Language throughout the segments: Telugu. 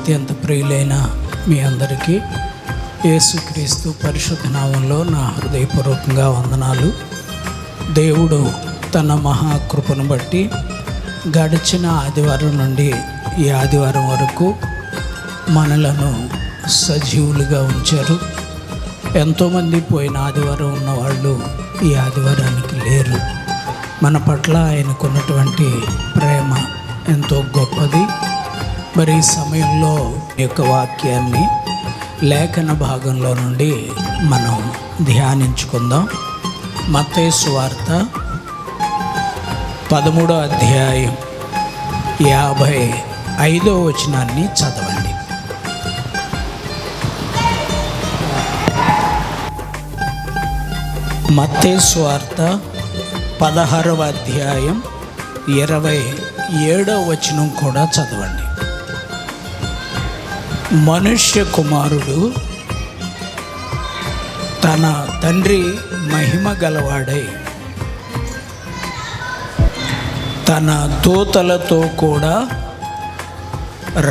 అత్యంత ప్రియులైన మీ అందరికీ యేసుక్రీస్తు పరిశుద్ధ నామంలో నా హృదయపూర్వకంగా వందనాలు. దేవుడు తన మహాకృపను బట్టి గడిచిన ఆదివారం నుండి ఈ ఆదివారం వరకు మనలను సజీవులుగా ఉంచారు. ఎంతోమంది పోయిన ఆదివారం ఉన్నవాళ్ళు ఈ ఆదివారానికి లేరు. మన పట్ల ఆయనకున్నటువంటి ప్రేమ ఎంతో గొప్పది. మరి ఈ సమయంలో ఈ యొక్క వాక్యాన్ని లేఖన భాగంలో నుండి మనం ధ్యానించుకుందాం. మత్తయి సువార్త 13వ అధ్యాయం 55వ వచనాన్ని చదవండి. మత్తయి సువార్త 16వ అధ్యాయం 27వ వచనం కూడా చదవండి. మనుష్య కుమారుడు తన తండ్రి మహిమ గలవాడై తన దూతలతో కూడా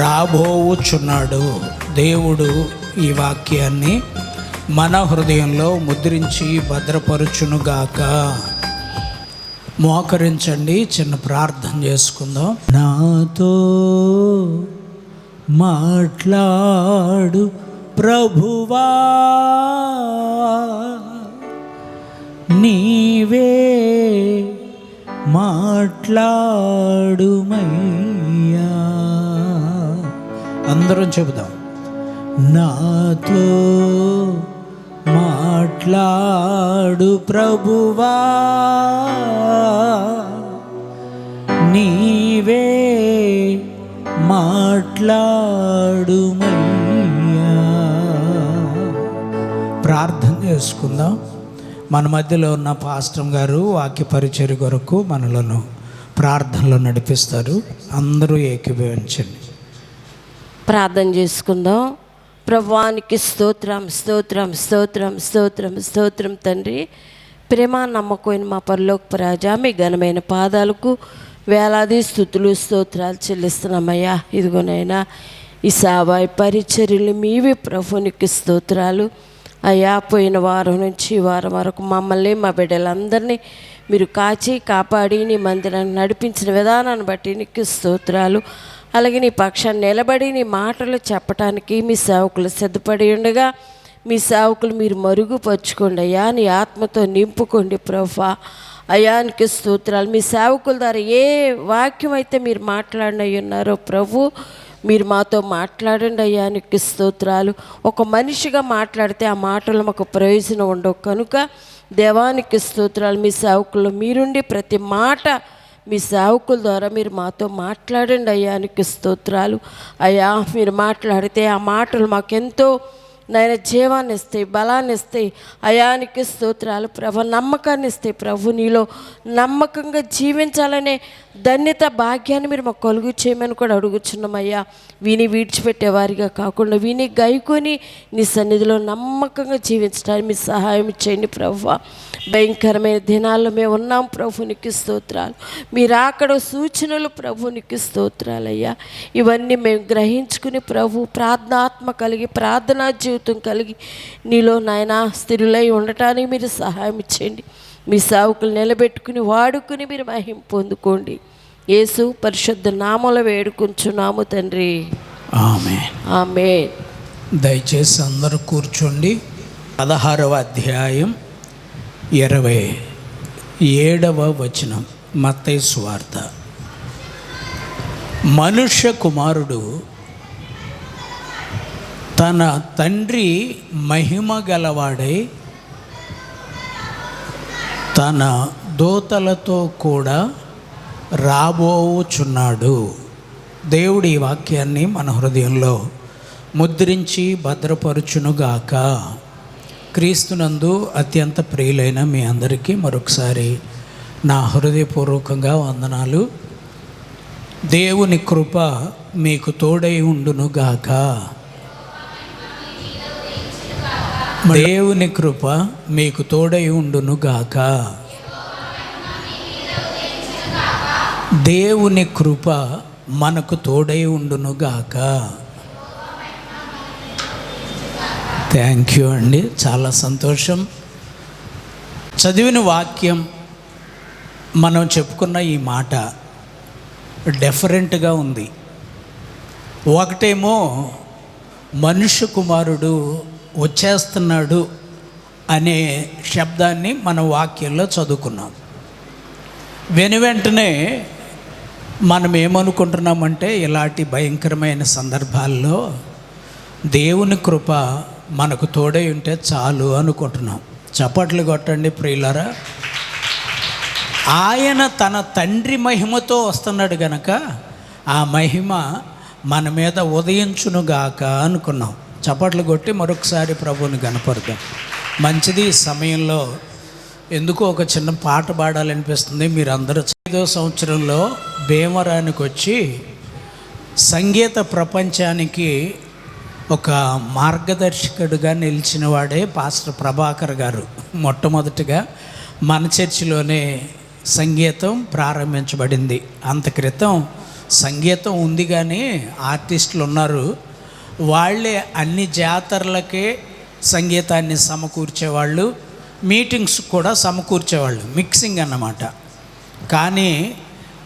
రాబోవుచున్నాడు. దేవుడు ఈ వాక్యాన్ని మన హృదయంలో ముద్రించి భద్రపరుచునుగాక. మోకరించండి, చిన్న ప్రార్థన చేసుకుందాం. నాతో మాట్లాడు ప్రభువా, నీవే మాట్లాడుమయ్యా. అందరం చెబుదాం. నాతో మాట్లాడు ప్రభువా, నీవే మాట్లాడుమయ్యా. ప్రార్థన చేసుకుందాం. మన మధ్యలో ఉన్న పాస్టర్ గారు వాక్య పరిచర్య కొరకు మనలను ప్రార్థనలో నడిపిస్తారు. అందరూ ఏకీభవించండి. ప్రార్థన చేసుకుందాం. ప్రభువానికి స్తోత్రం స్తోత్రం స్తోత్రం స్తోత్రం స్తోత్రం. తండ్రి, ప్రేమ నమ్మకమైన మా పరలోక రాజా, మీ ఘనమైన పాదాలకు వేలాది స్థుతులు స్తోత్రాలు చెల్లిస్తున్నామయ్యా. ఇదిగోనైనా ఈ సేవ పరిచర్యలు మీవి ప్రభునికి స్తోత్రాలు అయ్యా. పోయిన వారం నుంచి ఈ వారం వరకు మమ్మల్ని మా బిడ్డలందరినీ మీరు కాచి కాపాడి నీ మందిరాన్ని నడిపించిన విధానాన్ని బట్టి నీకు స్తోత్రాలు. అలాగే నీ పక్షాన్ని నిలబడి నీ మాటలు చెప్పటానికి మీ సేవకులు సిద్ధపడి ఉండగా మీ సేవకులు మీరు మరుగుపరుచుకోండి అయ్యా. నీ ఆత్మతో నింపుకోండి ప్రభువా. అయానికి స్తోత్రాలు. మీ సేవకుల ద్వారా ఏ వాక్యం అయితే మీరు మాట్లాడినవి ఉన్నారో ప్రభు, మీరు మాతో మాట్లాడండి అయ్యానికి స్తోత్రాలు. ఒక మనిషిగా మాట్లాడితే ఆ మాటలు మాకు ప్రయోజనం ఉండవు కనుక దేవానికి స్తోత్రాలు. మీ సేవకుల్లో మీరుండి ప్రతి మాట మీ సేవకుల ద్వారా మీరు మాతో మాట్లాడండి అయ్యానికి స్తోత్రాలు. అయ్యా, మీరు మాట్లాడితే ఆ మాటలు మాకెంతో నాయన జీవాన్ని ఇస్తాయి, బలాన్ని ఇస్తాయి అయానికి స్తోత్రాలు. ప్రభు నమ్మకాన్ని ఇస్తాయి. ప్రభు నీలో నమ్మకంగా జీవించాలనే ధన్యత భాగ్యాన్ని మీరు మాకు కలుగు చేయమని కూడా అడుగుచున్నామయ్యా. విని విడిచిపెట్టేవారిగా కాకుండా విని గైకొని నీ సన్నిధిలో నమ్మకంగా జీవించడానికి మీ సహాయం చేయండి ప్రభు. భయంకరమైన దినాల్లో మేము ఉన్నాం ప్రభునికి స్తోత్రాలు. మీరు అక్కడ సూచనలు ప్రభునికి స్తోత్రాలయ్యా. ఇవన్నీ మేము గ్రహించుకుని ప్రభు ప్రార్థనాత్మ కలిగి ప్రార్థనా జీవితం కలిగి నీలో నాయన స్థిరులై ఉండటానికి మీరు సహాయం చేయండి. మీ సేవకులు నిలబెట్టుకుని వాడుకుని మీరు మహిమ పొందుకోండి. యేసు పరిశుద్ధ నామములో వేడుకుంటున్నాము తండ్రి. ఆమేన్. ఆమేన్. దయచేసి అందరూ కూర్చోండి. 16వ అధ్యాయం 27వ వచనం మత్తయి సువార్త. మనుష్య కుమారుడు తన తండ్రి మహిమ గలవాడై తన దూతలతో కూడా రాబోచున్నాడు. దేవుడి ఈ వాక్యాన్ని మన హృదయంలో ముద్రించి భద్రపరుచునుగాక. క్రీస్తునందు అత్యంత ప్రియులైన మీ అందరికీ మరొకసారి నా హృదయపూర్వకంగా వందనాలు. దేవుని కృప మీకు తోడై ఉండునుగాక. దేవుని కృప మీకు తోడై ఉండునుగాక. దేవుని కృప మనకు తోడై ఉండునుగాక. థ్యాంక్ యూ అండి, చాలా సంతోషం. చదివిన వాక్యం మనం చెప్పుకున్న ఈ మాట డిఫరెంట్గా ఉంది. ఒకటేమో మనుష్య కుమారుడు వచ్చేస్తున్నాడు అనే శబ్దాన్ని మన వాక్యంలో చదువుకున్నాం. వెంటనే మనం ఏమనుకుంటున్నామంటే ఇలాంటి భయంకరమైన సందర్భాల్లో దేవుని కృప మనకు తోడై ఉంటే చాలు అనుకుంటున్నాం. చప్పట్లు కొట్టండి ప్రియులారా. ఆయన తన తండ్రి మహిమతో వస్తున్నాడు గనక ఆ మహిమ మన మీద ఉదయించునుగాక అనుకున్నాం. చప్పట్లు కొట్టి మరొకసారి ప్రభువుని గనపరుద్దాం. మంచిది. ఈ సమయంలో ఎందుకో ఒక చిన్న పాట పాడాలనిపిస్తుంది. మీరందరూ 5వ సంవత్సరంలో భీమవరానికి వచ్చి సంగీత ప్రపంచానికి ఒక మార్గదర్శకుడిగా నిలిచిన వాడే పాస్టర్ ప్రభాకర్ గారు. మొట్టమొదటిగా మన చర్చిలోనే సంగీతం ప్రారంభించబడింది. అంత క్రితం సంగీతం ఉంది కానీ ఆర్టిస్టులు ఉన్నారు. వాళ్ళే అన్ని జాతరలకే సంగీతాన్ని సమకూర్చేవాళ్ళు, మీటింగ్స్ కూడా సమకూర్చేవాళ్ళు, మిక్సింగ్ అన్నమాట. కానీ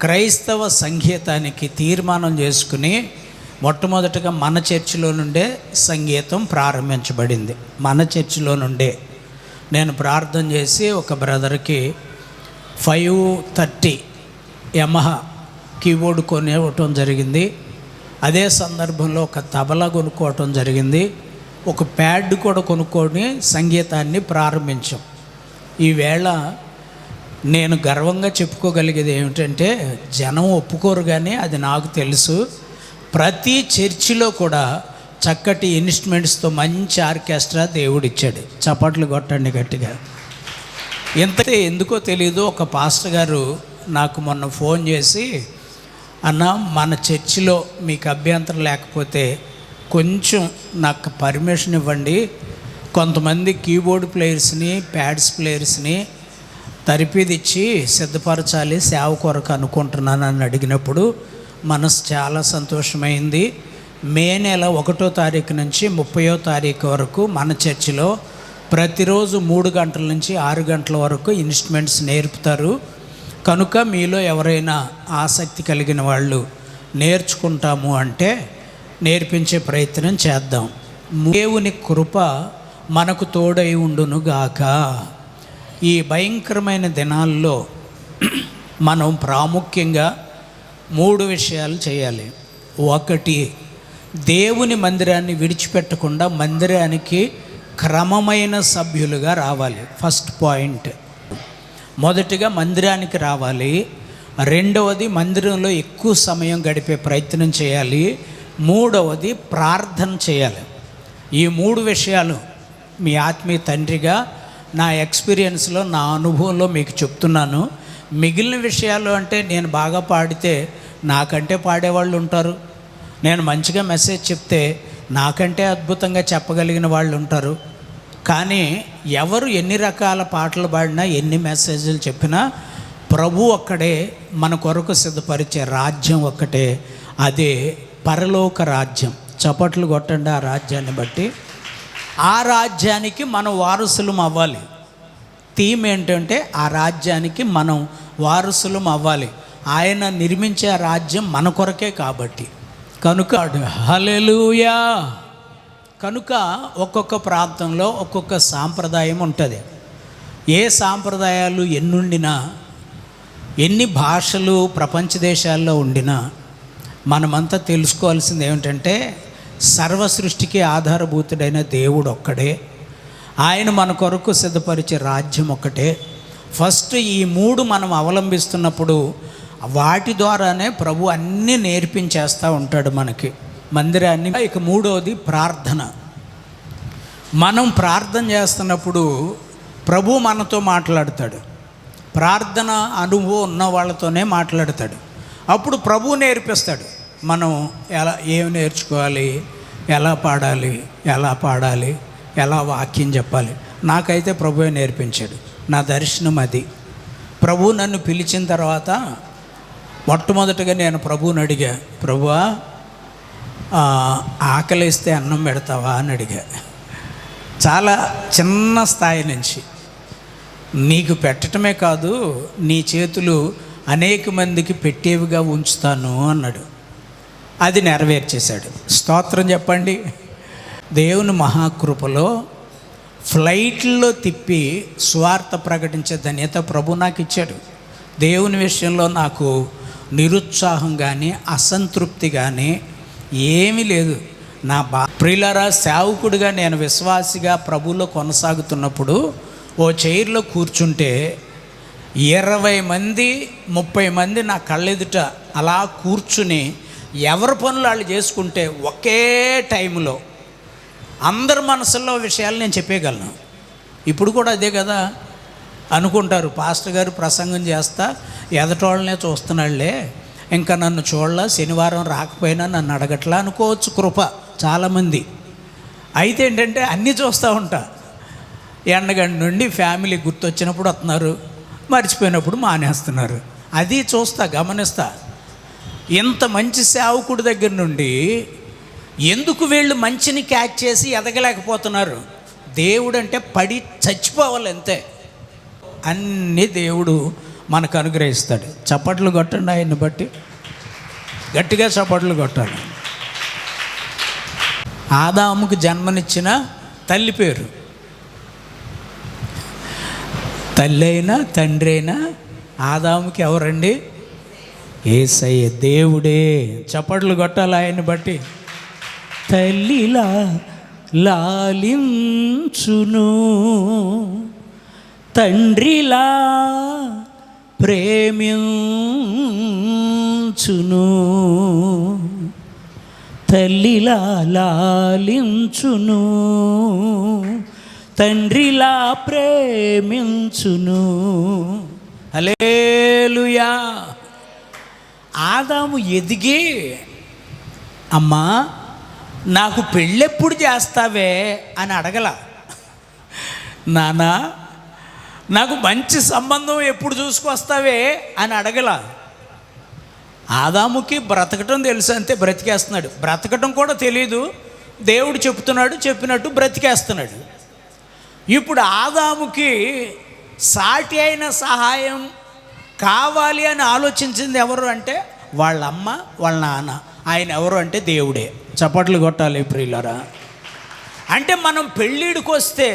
క్రైస్తవ సంగీతానికి తీర్మానం చేసుకుని మొట్టమొదటిగా మన చర్చిలో నుండే సంగీతం ప్రారంభించబడింది. మన చర్చిలో నుండే నేను ప్రార్థన చేసి ఒక బ్రదర్కి 530 యమహా కీబోర్డ్ కొనివ్వటం జరిగింది. అదే సందర్భంలో ఒక తబలా కొనుక్కోవటం జరిగింది. ఒక ప్యాడ్ కూడా కొనుక్కొని సంగీతాన్ని ప్రారంభించాం. ఈవేళ నేను గర్వంగా చెప్పుకోగలిగేది ఏమిటంటే, జనం ఒప్పుకోరు కానీ అది నాకు తెలుసు, ప్రతి చర్చిలో కూడా చక్కటి ఇన్స్ట్రుమెంట్స్తో మంచి ఆర్కెస్ట్రా దేవుడిచ్చాడు. చప్పట్లు కొట్టండి గట్టిగా. ఇంతకే ఎందుకో తెలీదు, ఒక పాస్టర్ గారు నాకు మొన్న ఫోన్ చేసి, అన్న మన చర్చిలో మీకు అభ్యంతరం లేకపోతే కొంచెం నాకు పర్మిషన్ ఇవ్వండి, కొంతమంది కీబోర్డ్ ప్లేయర్స్ని ప్యాడ్స్ ప్లేయర్స్ని తరిపిదిచ్చి సిద్ధపరచాలి సేవ కొరకు అనుకుంటున్నాను అని అడిగినప్పుడు మనసు చాలా సంతోషమైంది. మే నెల 1వ తారీఖు నుంచి 30వ తారీఖు వరకు మన చర్చిలో ప్రతిరోజు 3 గంటల నుంచి 6 గంటల వరకు ఇన్స్ట్రుమెంట్స్ నేర్పుతారు. కనుక మీలో ఎవరైనా ఆసక్తి కలిగిన వాళ్ళు నేర్చుకుంటాము అంటే నేర్పించే ప్రయత్నం చేద్దాం. దేవుని కృప మనకు తోడై ఉండును గాక. ఈ భయంకరమైన దినాల్లో మనం ప్రాముఖ్యంగా 3 విషయాలు చేయాలి. ఒకటి, దేవుని మందిరాన్ని విడిచిపెట్టకుండా మందిరానికి క్రమమైన సభ్యులుగా రావాలి. First point. మొదటిగా మందిరానికి రావాలి. రెండవది మందిరంలో ఎక్కువ సమయం గడిపే ప్రయత్నం చేయాలి. మూడవది ప్రార్థన చేయాలి. ఈ 3 విషయాలు మీ ఆత్మీయ తండ్రిగా నా ఎక్స్పీరియన్స్లో, నా అనుభవంలో మీకు చెప్తున్నాను. మిగిలిన విషయాలు అంటే నేను బాగా పాడితే నాకంటే పాడేవాళ్ళు ఉంటారు, నేను మంచిగా మెసేజ్ చెప్తే నాకంటే అద్భుతంగా చెప్పగలిగిన వాళ్ళు ఉంటారు. కానీ ఎవరు ఎన్ని రకాల పాటలు పాడినా ఎన్ని మెసేజ్లు చెప్పినా ప్రభు ఒక్కడే మన కొరకు సిద్ధపరిచే రాజ్యం ఒక్కటే, అదే పరలోక రాజ్యం. చప్పట్లు కొట్టండి ఆ రాజ్యాన్ని బట్టి. ఆ రాజ్యానికి మనం వారసులం అవ్వాలి. థీమ్ ఏంటంటే ఆ రాజ్యానికి మనం వారసులం అవ్వాలి. ఆయన నిర్మించే రాజ్యం మన కొరకే కాబట్టి. కనుక హల్లెలూయా. కనుక ఒక్కొక్క ప్రాంతంలో ఒక్కొక్క సాంప్రదాయం ఉంటుంది. ఏ సాంప్రదాయాలు ఎన్నుండినా, ఎన్ని భాషలు ప్రపంచ దేశాల్లో ఉండినా మనమంతా తెలుసుకోవాల్సింది ఏమిటంటే, సర్వ సృష్టికి ఆధారభూతుడైన దేవుడు ఒక్కడే, ఆయన మన కొరకు సిద్ధపరిచే రాజ్యం ఒక్కటే. ఫస్ట్ ఈ 3 మనం అవలంబిస్తున్నప్పుడు వాటి ద్వారానే ప్రభు అన్నీ నేర్పించేస్తూ ఉంటాడు మనకి మందిరాన్ని. ఇక 3వది ప్రార్థన. మనం ప్రార్థన చేస్తున్నప్పుడు ప్రభు మనతో మాట్లాడతాడు. ప్రార్థన అనుభవం ఉన్న వాళ్ళతోనే మాట్లాడతాడు. అప్పుడు ప్రభు నేర్పిస్తాడు మనం ఏం నేర్చుకోవాలి, ఎలా పాడాలి, ఎలా వాక్యం చెప్పాలి. నాకైతే ప్రభువే నేర్పించాడు. నా దర్శనం అది. ప్రభు నన్ను పిలిచిన తర్వాత మొట్టమొదటిగా నేను ప్రభువుని అడిగా, ప్రభువా ఆకలిస్తే అన్నం పెడతావా అని అడిగా. చాలా చిన్న స్థాయి నుంచి నీకు పెట్టడమే కాదు, నీ చేతులు అనేక మందికి పెట్టేవిగా ఉంచుతాను అన్నాడు. అది నెరవేర్చేశాడు. స్తోత్రం చెప్పండి. దేవుని మహాకృపలో ఫ్లైట్లో తిప్పి స్వార్థ ప్రకటించే ధన్యత ప్రభు నాకు ఇచ్చాడు. దేవుని విషయంలో నాకు నిరుత్సాహం కానీ అసంతృప్తి కానీ ఏమీ లేదు. నా ప్రియులారా, సేవకుడిగా నేను విశ్వాసిగా ప్రభువులో కొనసాగుతున్నప్పుడు ఓ చైర్లో కూర్చుంటే 20 మంది 30 మంది నా కళ్ళెదుట అలా కూర్చుని ఎవరి పనులు వాళ్ళు చేసుకుంటే ఒకే టైంలో అందరి మనసుల్లో విషయాలు నేను చెప్పేయగలను. ఇప్పుడు కూడా అదే కదా అనుకుంటారు, పాస్టర్ గారు ప్రసంగం చేస్తా ఎదటోళ్ళనే చూస్తున్నాళ్లే, ఇంకా నన్ను చూడలా, శనివారం రాకపోయినా నన్ను అడగట్లా అనుకోవచ్చు కృప చాలామంది. అయితే ఏంటంటే అన్నీ చూస్తూ ఉంటా. ఎండగంట నుండి ఫ్యామిలీ గుర్తొచ్చినప్పుడు వస్తున్నారు, మర్చిపోయినప్పుడు మానేస్తున్నారు. అది చూస్తా, గమనిస్తా. ఇంత మంచి సేవకుడి దగ్గర నుండి ఎందుకు వీళ్ళు మంచిని క్యాచ్ చేసి ఎదగలేకపోతున్నారు? దేవుడు అంటే పడి చచ్చిపోవాలి అంతే. అన్నీ దేవుడు మనకు అనుగ్రహిస్తాడు. చప్పట్లు కొట్టండి, ఆయన్ని బట్టి గట్టిగా చప్పట్లు కొట్టాలి. ఆదాముకు జన్మనిచ్చిన తల్లి పేరు, తల్లి అయినా తండ్రి అయినా ఆదాముకి ఎవరండి? యేసయ్య, దేవుడే. చప్పట్లు కొట్టాలి ఆయన్ని బట్టి. తల్లిలా లాలించును, తండ్రిలా ప్రేమించును, తల్లిలా లాలించును, తండ్రిలా ప్రేమించును. హల్లెలూయా. ఆదాము ఎదిగి, అమ్మా నాకు పెళ్ళెప్పుడు చేస్తావే అని అడగల. నానా నాకు మంచి సంబంధం ఎప్పుడు చూసుకొస్తావే అని అడగల. ఆదాముకి బ్రతకటం తెలుసు, అంతే, బ్రతికేస్తున్నాడు. బ్రతకటం కూడా తెలియదు, దేవుడు చెప్తున్నాడు, చెప్పినట్టు బ్రతికేస్తున్నాడు. ఇప్పుడు ఆదాముకి సాటి అయిన సహాయం కావాలి అని ఆలోచించింది ఎవరు అంటే వాళ్ళ అమ్మ, వాళ్ళ నాన్న. ఆయన ఎవరు అంటే దేవుడే. చప్పట్లు కొట్టాలి ప్రియులారా. అంటే మనం పెళ్ళిడికి వస్తే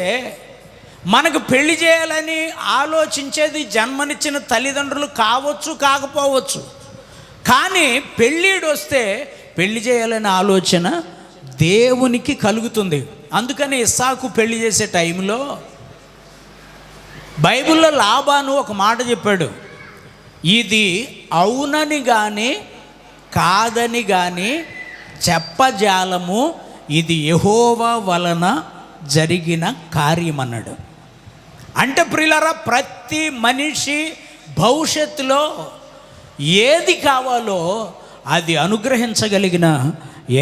మనకు పెళ్లి చేయాలని ఆలోచించేది జన్మనిచ్చిన తల్లిదండ్రులు కావచ్చు, కాకపోవచ్చు. కానీ పెళ్ళిడు వస్తే పెళ్లి చేయాలనే ఆలోచన దేవునికి కలుగుతుంది. అందుకని ఇస్సాకు పెళ్లి చేసే టైంలో బైబిల్లో లాబాను ఒక మాట చెప్పాడు, ఇది అవునని కానీ కాదని కానీ చెప్పజాలము, ఇది యెహోవా వలన జరిగిన కార్యం అన్నాడు. అంటే ప్రియులారా, ప్రతి మనిషి భవిష్యత్తులో ఏది కావాలో అది అనుగ్రహించగలిగిన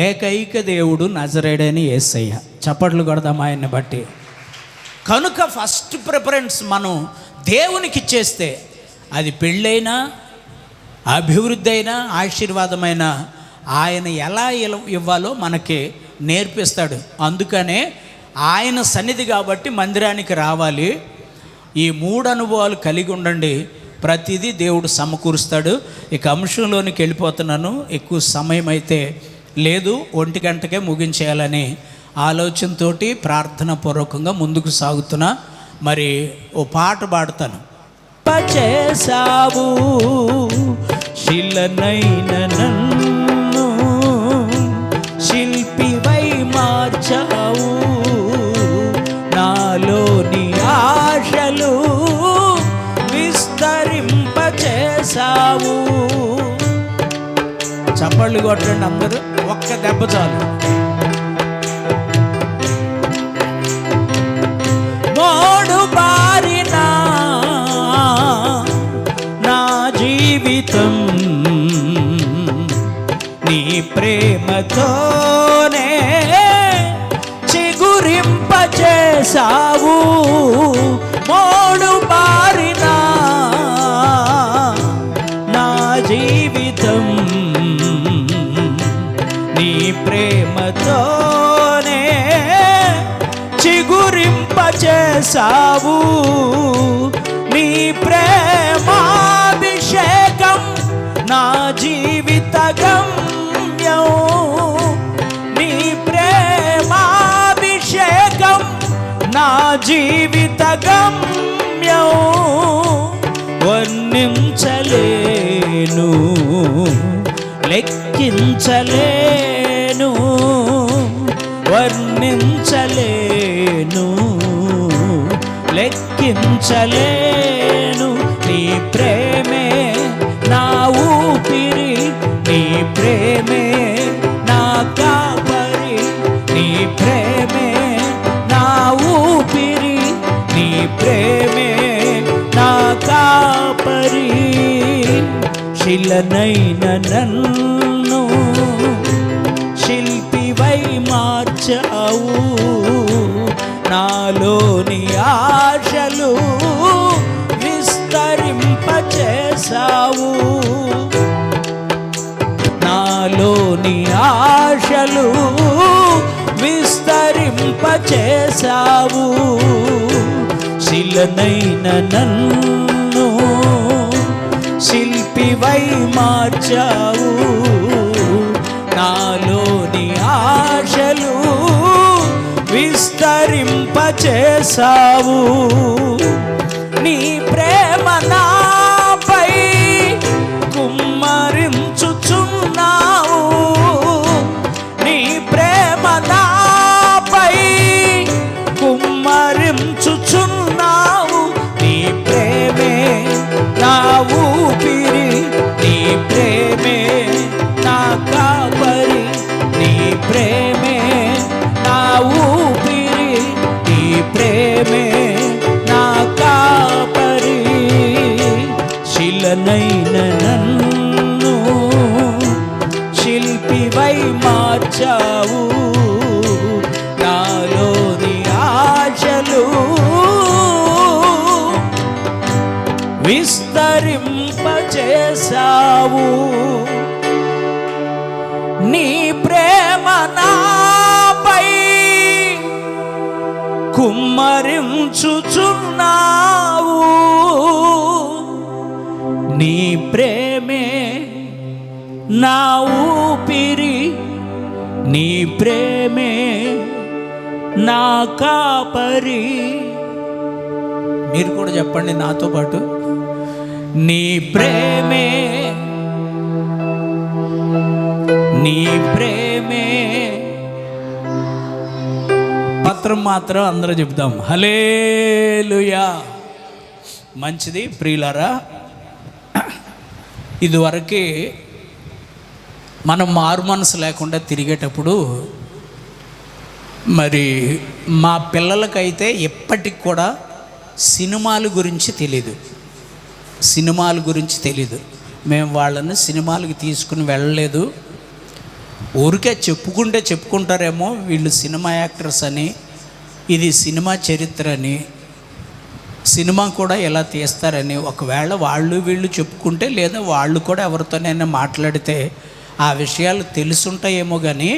ఏకైక దేవుడు నజరేయుడైన యేసయ్య. చప్పట్లు కొడదాం ఆయన్ని బట్టి. కనుక ఫస్ట్ ప్రిఫరెన్స్ మనం దేవునికి ఇచ్చేస్తే అది పెళ్ళైనా అభివృద్ధి అయినా ఆశీర్వాదమైన ఆయన ఎలా ఇవ్వాలో మనకి నేర్పిస్తాడు. అందుకనే ఆయన సన్నిధి కాబట్టి మందిరానికి రావాలి. ఈ 3 అనుభవాలు కలిగి ఉండండి, ప్రతిదీ దేవుడు సమకూరుస్తాడు. ఇక అంశంలోనికి వెళ్ళిపోతున్నాను, ఎక్కువ సమయం అయితే లేదు, 1 గంటకే ముగించేయాలని ఆలోచనతో ప్రార్థన పూర్వకంగా ముందుకు సాగుతున్నా. మరి ఓ పాట పాడతాను. చేసావు శిలనైన నన్ను శిల్పివై మార్చావు, నాలోని ఆశలు విస్తరింపచేసావు. చప్పళ్ళు కొట్టండి అందరూ, ఒక్క దెబ్బ చాలు. మోడు బారిన నా జీవితం నీ ప్రేమతోనే చిగురింపచేసావు. మోడు బారిన నా జీవితం నీ ప్రేమతోనే చిగురి చేసావు. నీ ప్రేమాభిషేకం నా జీవిత గమ్యం. నీ ప్రేమాభిషేకం నా జీవిత గమ్యం. వర్ణించలేను, లెక్కించలేను, వర్ణించలేను, లెక్కించలేను. నీ ప్రేమే నా ఊపిరి, నీ ప్రేమే నా కాపరి. నీ ప్రేమే నా ఊపిరి, నీ ప్రేమే నా కాపరి. శిలనైన నన్ను శిల్పివై మార్చావు. నాలోని ఆశలు విస్తరింపచేసావు. నాలోని ఆశలు విస్తరింపచేసావు. శిలనైన నన్ను శిల్పివై మార్చావు. నాలోని ఆశలు విస్తరింపచేసావు. నీ ప్రేమ నాపై కుమ్మరించుచున్నావు. నీ ప్రేమ నాపై కుమ్మరించుచున్నావు. నీ ప్రేమే నా ఊపిరి, నీ ప్రేమే నా కాపరి. నీ ప్రేమే నా ఊపిరి, నీ ప్రేమే నా కాపరి. శిలనైన నన్ను శిల్పివై మార్చావు. నాలోని ఆశలు విస్తరింపచేసావు. నీ ప్రేమ నాపై కుమ్మరించుచున్నావు. నీ ప్రేమే నా ఊపిరి, నీ ప్రేమే నా కాపరి. మీరు కూడా చెప్పండి నాతో పాటు. నీ ప్రేమే, నీ ప్రేమే. మాత్రం అందరూ చెప్దాం హల్లెలూయా. మంచిది ప్రియులారా, ఇదివరకే మనం మారు మనసు లేకుండా తిరిగేటప్పుడు మరి మా పిల్లలకైతే ఎప్పటికి కూడా సినిమాల గురించి తెలీదు. సినిమాల గురించి తెలీదు. మేము వాళ్ళని సినిమాలకి తీసుకుని వెళ్ళలేదు. ఊరికే చెప్పుకుంటారేమో వీళ్ళు సినిమా యాక్టర్స్ అని, ఇది సినిమా చరిత్ర అని, సినిమా కూడా ఎలా తీస్తారని. ఒకవేళ వాళ్ళు వీళ్ళు చెప్పుకుంటే లేదా వాళ్ళు కూడా ఎవరితోనైనా మాట్లాడితే ఆ విషయాలు తెలుసుంటాయేమో. కానీ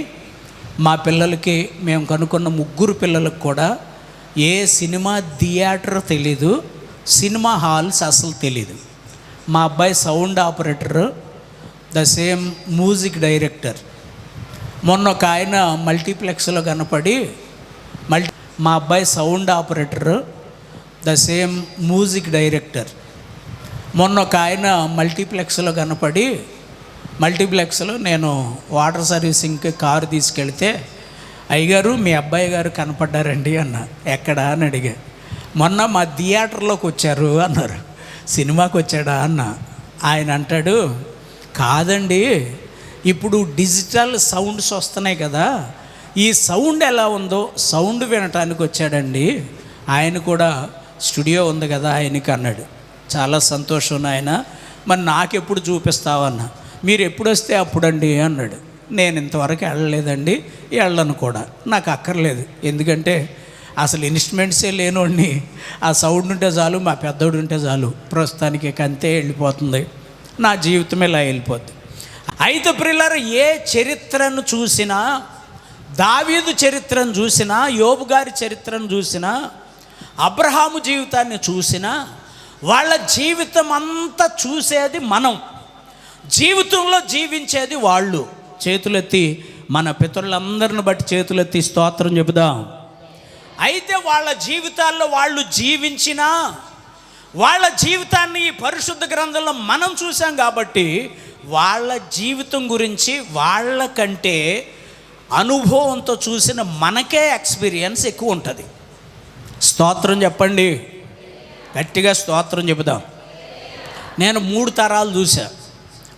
మా పిల్లలకి, మేము కనుక్కున్న 3 పిల్లలకు కూడా ఏ సినిమా థియేటర్ తెలీదు, సినిమా హాల్స్ అసలు తెలీదు. మా అబ్బాయి sound operator, the same music director. మొన్న ఒక ఆయన మల్టీప్లెక్స్లో కనపడి మా అబ్బాయి sound operator, the same music director. మొన్న ఒక ఆయన మల్టీప్లెక్స్లో కనపడి, మల్టీప్లెక్స్లో నేను వాటర్ సర్వీసింగ్కి కారు తీసుకెళ్తే, అయ్యగారు మీ అబ్బాయి గారు కనపడ్డారండి అన్న. ఎక్కడా అని అడిగా. మొన్న మా థియేటర్లోకి వచ్చారు అన్నారు. సినిమాకి వచ్చాడా అన్న. ఆయన అంటాడు, కాదండి ఇప్పుడు డిజిటల్ సౌండ్స్ వస్తున్నాయి కదా, ఈ సౌండ్ ఎలా ఉందో సౌండ్ వినటానికి వచ్చాడండి. ఆయన కూడా స్టూడియో ఉంది కదా ఆయనకి అన్నాడు. చాలా సంతోషం నాయన, మరి నాకెప్పుడు చూపిస్తావన్నా. మీరు ఎప్పుడు వస్తే అప్పుడండి అన్నాడు. నేను ఇంతవరకు వెళ్ళలేదండి, వెళ్ళను కూడా, నాకు అక్కర్లేదు. ఎందుకంటే అసలు ఇన్స్ట్రుమెంట్సే లేనోడిని, ఆ సౌండ్ ఉంటే చాలు, మా పెద్దోడు ఉంటే చాలు, ప్రస్తుతానికి అంతే వెళ్ళిపోతుంది, నా జీవితం ఇలా వెళ్ళిపోద్ది. అయితే ప్రియులారా, ఏ చరిత్రను చూసినా, దావీదు చరిత్రను చూసినా, యోబు గారి చరిత్రను చూసినా, అబ్రహాము జీవితాన్ని చూసినా వాళ్ళ జీవితం అంతా చూసేది మనం, జీవితంలో జీవించేది వాళ్ళు. చేతులెత్తి మన పితరులందరిని బట్టి చేతులెత్తి స్తోత్రం చెబుదాం. అయితే వాళ్ళ జీవితాల్లో వాళ్ళు జీవించినా వాళ్ళ జీవితాన్ని ఈ పరిశుద్ధ గ్రంథంలో మనం చూసాం కాబట్టి వాళ్ళ జీవితం గురించి వాళ్ళకంటే అనుభవంతో చూసిన మనకే ఎక్స్పీరియన్స్ ఎక్కువ ఉంటుంది. స్తోత్రం చెప్పండి, గట్టిగా స్తోత్రం చెబుదాం. నేను 3 తరాలు చూసా.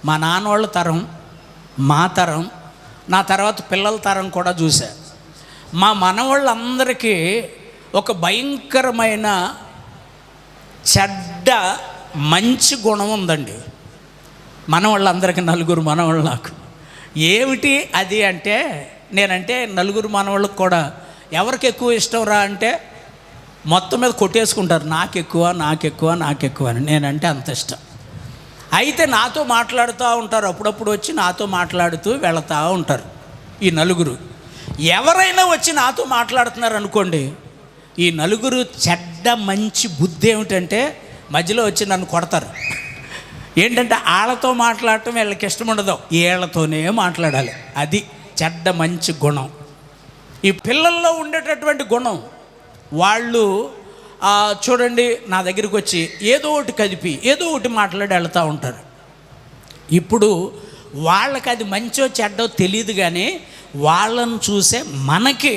మా నాన్నోళ్ళ తరం, మా తరం, నా తర్వాత పిల్లల తరం కూడా చూసా. మా మనవాళ్ళందరికీ ఒక భయంకరమైన చెడ్డ మంచి గుణం ఉందండి. మనవాళ్ళందరికీ 4 మనవాళ్ళు నాకు. ఏమిటి అది అంటే, నేనంటే 4 మనవాళ్ళకి కూడా ఎవరికి ఎక్కువ ఇష్టం రా అంటే మొత్తం మీద కొట్టేసుకుంటారు, నాకెక్కువ అని. నేనంటే అంత ఇష్టం. అయితే నాతో మాట్లాడుతూ ఉంటారు, అప్పుడప్పుడు వచ్చి నాతో మాట్లాడుతూ వెళుతూ ఉంటారు ఈ 4. ఎవరైనా వచ్చి నాతో మాట్లాడుతున్నారు అనుకోండి, ఈ 4 చెడ్డ మంచి బుద్ధి ఏమిటంటే మధ్యలో వచ్చి నన్ను కొడతారు. ఏంటంటే వాళ్ళతో మాట్లాడటం వీళ్ళకి ఇష్టం ఉండదు, వీళ్ళతోనే మాట్లాడాలి. అది చెడ్డ మంచి గుణం. ఈ పిల్లల్లో ఉండేటటువంటి గుణం. వాళ్ళు చూడండి, నా దగ్గరికి వచ్చి ఏదో ఒకటి కదిపి ఏదో ఒకటి మాట్లాడి వెళ్తూ ఉంటారు. ఇప్పుడు వాళ్ళకి అది మంచో చెడ్డో తెలియదు, కానీ వాళ్ళను చూసే మనకి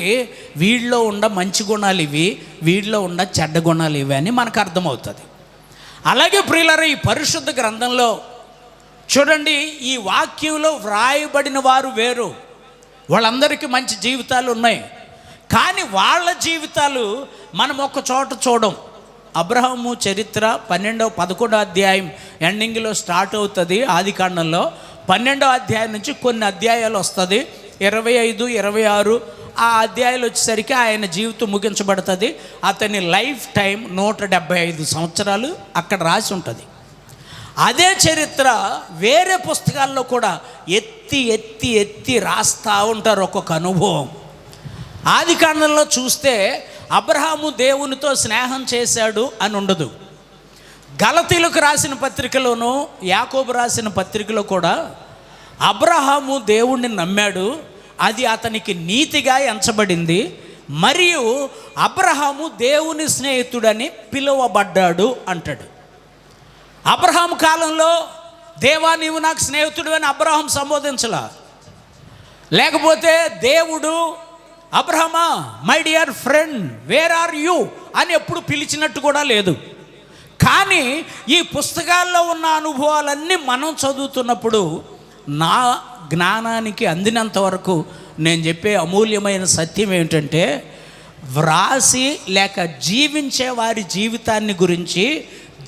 వీళ్ళలో ఉన్న మంచి గుణాలు ఇవి, వీళ్ళలో ఉన్న చెడ్డ గుణాలు ఇవి అని మనకు అర్థమవుతుంది. అలాగే ప్రియులారా, ఈ పరిశుద్ధ గ్రంథంలో చూడండి, ఈ వాక్యంలో వ్రాయబడిన వారు వేరు. వాళ్ళందరికీ మంచి జీవితాలు ఉన్నాయి, కానీ వాళ్ళ జీవితాలు మనం ఒక చోట చూడం. అబ్రహాము చరిత్ర 11వ అధ్యాయం ఎండింగ్లో స్టార్ట్ అవుతుంది. ఆదికాండంలో 12వ అధ్యాయం నుంచి కొన్ని అధ్యాయాలు వస్తుంది, 25, 26 ఆ అధ్యాయాలు వచ్చేసరికి ఆయన జీవితం ముగించబడుతుంది. అతని లైఫ్ టైం 175 సంవత్సరాలు అక్కడ రాసి ఉంటుంది. అదే చరిత్ర వేరే పుస్తకాల్లో కూడా ఎత్తి ఎత్తి ఎత్తి రాస్తూ ఉంటారు ఒక్కొక్క అనుభవం. ఆదికాండంలో చూస్తే అబ్రహాము దేవునితో స్నేహం చేశాడు అని ఉండదు. గలతీలకు రాసిన పత్రికలోను, యాకోబు రాసిన పత్రికలో కూడా అబ్రహాము దేవుణ్ణి నమ్మాడు, అది అతనికి నీతిగా ఎంచబడింది, మరియు అబ్రహాము దేవుని స్నేహితుడని పిలువబడ్డాడు అంటాడు. అబ్రహాము కాలంలో దేవా నీవు నాకు స్నేహితుడు అని అబ్రహాం సంబోధించలా. లేకపోతే దేవుడు అబ్రహమా my dear friend where are you అని ఎప్పుడు పిలిచినట్టు కూడా లేదు. కానీ ఈ పుస్తకాల్లో ఉన్న అనుభవాలన్నీ మనం చదువుతున్నప్పుడు నా జ్ఞానానికి అందినంత వరకు నేను చెప్పే అమూల్యమైన సత్యం ఏమిటంటే, వ్రాసి లేక జీవించే వారి జీవితాన్ని గురించి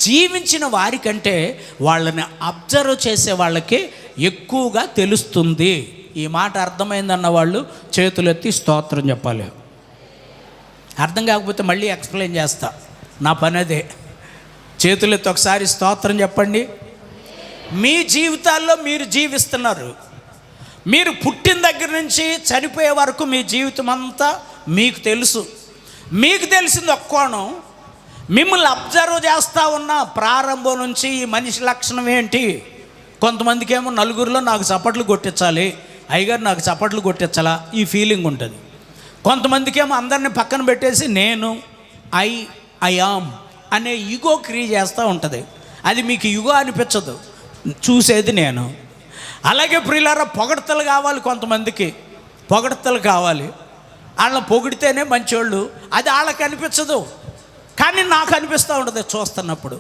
జీవించిన వారికంటే వాళ్ళని అబ్జర్వ్ చేసే వాళ్ళకి ఎక్కువగా తెలుస్తుంది. ఈ మాట అర్థమైందన్న వాళ్ళు చేతులెత్తి స్తోత్రం చెప్పాలి. అర్థం కాకపోతే మళ్ళీ ఎక్స్ప్లెయిన్ చేస్తా, నా పని అదే. చేతులెత్తి ఒకసారి స్తోత్రం చెప్పండి. మీ జీవితాల్లో మీరు జీవిస్తున్నారు. మీరు పుట్టిన దగ్గర నుంచి చనిపోయే వరకు మీ జీవితం అంతా మీకు తెలుసు. మీకు తెలిసింది ఒక్క కోణం. మిమ్మల్ని అబ్జర్వ్ చేస్తూ ఉన్న ప్రారంభం నుంచి ఈ మనిషి లక్షణం ఏంటి. కొంతమందికి ఏమో నలుగురిలో నాకు చప్పట్లు కొట్టించాలి, అయ్యగారు నాకు చప్పట్లు కొట్టించాలా, ఈ ఫీలింగ్ ఉంటుంది. కొంతమందికి ఏమో అందరిని పక్కన పెట్టేసి నేను ఐ యామ్ అనే ఈగో క్రియేట్ చేస్తూ ఉంటుంది. అది మీకు ఈగో అనిపించదు, చూసేది నేను. అలాగే ప్రియులారా, పొగడ్తలు కావాలి. కొంతమందికి పొగడ్తలు కావాలి, వాళ్ళని పొగిడితేనే మంచోళ్ళు. అది వాళ్ళకి అనిపించదు, కానీ నాకు అనిపిస్తూ ఉంటుంది చూస్తున్నప్పుడు.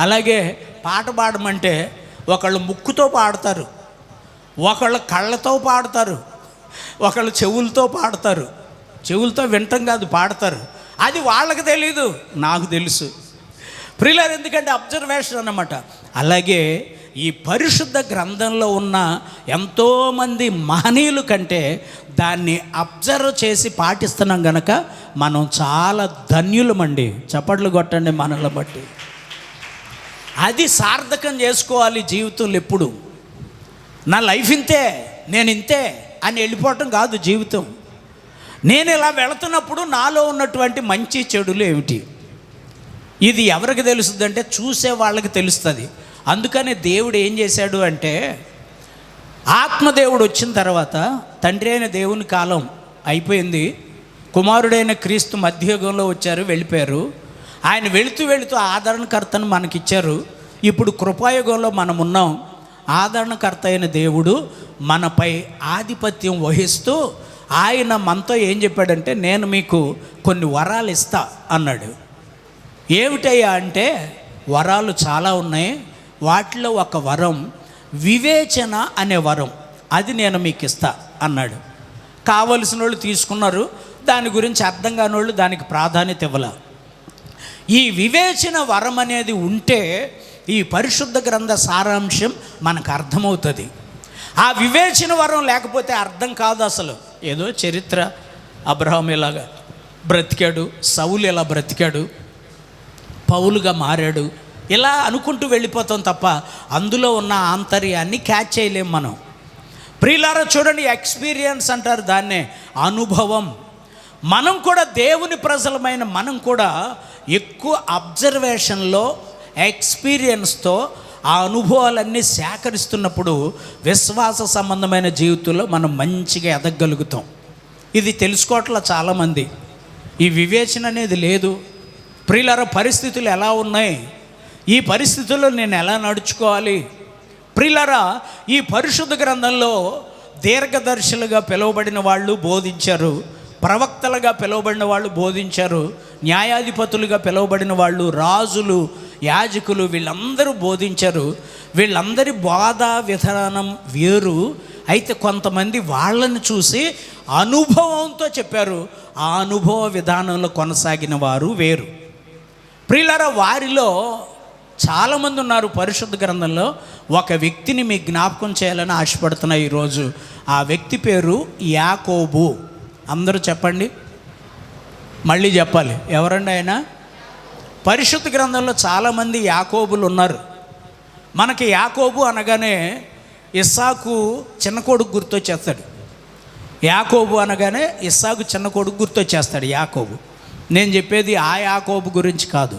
అలాగే పాట పాడమంటే ఒకళ్ళు ముక్కుతో పాడతారు, ఒకళ్ళు కళ్ళతో పాడతారు, ఒకళ్ళు చెవులతో పాడతారు. చెవులతో వింటం కాదు, పాడతారు. అది వాళ్ళకి తెలీదు, నాకు తెలుసు ప్రియులారు, ఎందుకంటే అబ్జర్వేషన్ అన్నమాట. అలాగే ఈ పరిశుద్ధ గ్రంథంలో ఉన్న ఎంతోమంది మహనీయుల కంటే దాన్ని అబ్జర్వ్ చేసి పాటిస్తున్నాం గనక మనం చాలా ధన్యులమండి. చప్పట్లు కొట్టండి మనల్ని బట్టి. అది సార్థకం చేసుకోవాలి జీవితంలో. ఎప్పుడు నా లైఫ్ ఇంతే, నేను ఇంతే అని వెళ్ళిపోవటం కాదు జీవితం. నేను ఇలా వెళుతున్నప్పుడు నాలో ఉన్నటువంటి మంచి చెడులు ఏమిటి, ఇది ఎవరికి తెలుస్తుంది అంటే చూసే వాళ్ళకి తెలుస్తుంది. అందుకని దేవుడు ఏం చేశాడు అంటే, ఆత్మదేవుడు వచ్చిన తర్వాత తండ్రి అయిన దేవుని కాలం అయిపోయింది, కుమారుడైన క్రీస్తు మధ్యయుగంలో వచ్చారు, వెళ్ళిపోయారు. ఆయన వెళుతూ వెళుతూ ఆదరణకర్తను మనకిచ్చారు. ఇప్పుడు కృపాయుగంలో మనం ఉన్నాం. ఆదరణకర్త అయిన దేవుడు మనపై ఆధిపత్యం వహిస్తూ ఆయన మనతో ఏం చెప్పాడంటే, నేను మీకు కొన్ని వరాలు ఇస్తా అన్నాడు. ఏమిటయ్యా అంటే, వరాలు చాలా ఉన్నాయి, వాటిలో ఒక వరం వివేచన అనే వరం, అది నేను మీకు ఇస్తా అన్నాడు. కావలసిన వాళ్ళు తీసుకున్నారు, దాని గురించి అర్థం కాని వాళ్ళు దానికి ప్రాధాన్యత ఇవ్వాల. ఈ వివేచన వరం అనేది ఉంటే ఈ పరిశుద్ధ గ్రంథ సారాంశం మనకు అర్థమవుతుంది. ఆ వివేచన వరం లేకపోతే అర్థం కాదు అసలు. ఏదో చరిత్ర, అబ్రహాం ఇలాగా బ్రతికాడు, సౌలు ఇలా బ్రతికాడు, పౌలుగా మారాడు, ఇలా అనుకుంటూ వెళ్ళిపోతాం తప్ప అందులో ఉన్న ఆంతర్యాన్ని క్యాచ్ చేయలేం మనం. ప్రియులారా చూడండి, ఎక్స్పీరియన్స్ అంటారు దాన్నే, అనుభవం. మనం కూడా దేవుని ప్రజలమైన మనం కూడా ఎక్కువ అబ్జర్వేషన్లో, ఎక్స్పీరియన్స్తో ఆ అనుభవాలన్నీ సేకరిస్తున్నప్పుడు విశ్వాస సంబంధమైన జీవితంలో మనం మంచిగా ఎదగలుగుతాం. ఇది తెలుసుకోవట్లా చాలామంది. ఈ వివేచన అనేది లేదు. ప్రియులారా పరిస్థితులు ఎలా ఉన్నాయి, ఈ పరిస్థితుల్లో నేను ఎలా నడుచుకోవాలి? ప్రియులారా ఈ పరిశుద్ధ గ్రంథంలో దీర్ఘదర్శులుగా పిలువబడిన వాళ్ళు బోధించారు, ప్రవక్తలుగా పిలువబడిన వాళ్ళు బోధించారు, న్యాయాధిపతులుగా పిలువబడిన వాళ్ళు, రాజులు, యాజకులు, వీళ్ళందరూ బోధించారు. వీళ్ళందరి బోధ విధానం వేరు. అయితే కొంతమంది వాళ్ళని చూసి అనుభవంతో చెప్పారు, ఆ అనుభవ విధానంలో కొనసాగిన వారు వేరు. ప్రియులారా వారిలో చాలామంది ఉన్నారు. పరిశుద్ధ గ్రంథంలో ఒక వ్యక్తిని మీకు జ్ఞాపకం చేయాలని ఆశపడుతున్నా ఈరోజు. ఆ వ్యక్తి పేరు యాకోబు. అందరూ చెప్పండి, మళ్ళీ చెప్పాలి. ఎవరండి ఆయన? పరిశుద్ధ గ్రంథంలో చాలామంది యాకోబులు ఉన్నారు. మనకి యాకోబు అనగానే ఇస్సాకు చిన్న కొడుకు గుర్తొచ్చేస్తాడు. యాకోబు అనగానే ఇస్సాకు చిన్న కొడుకు గుర్తొచ్చేస్తాడు యాకోబు. నేను చెప్పేది ఆ యాకోబు గురించి కాదు.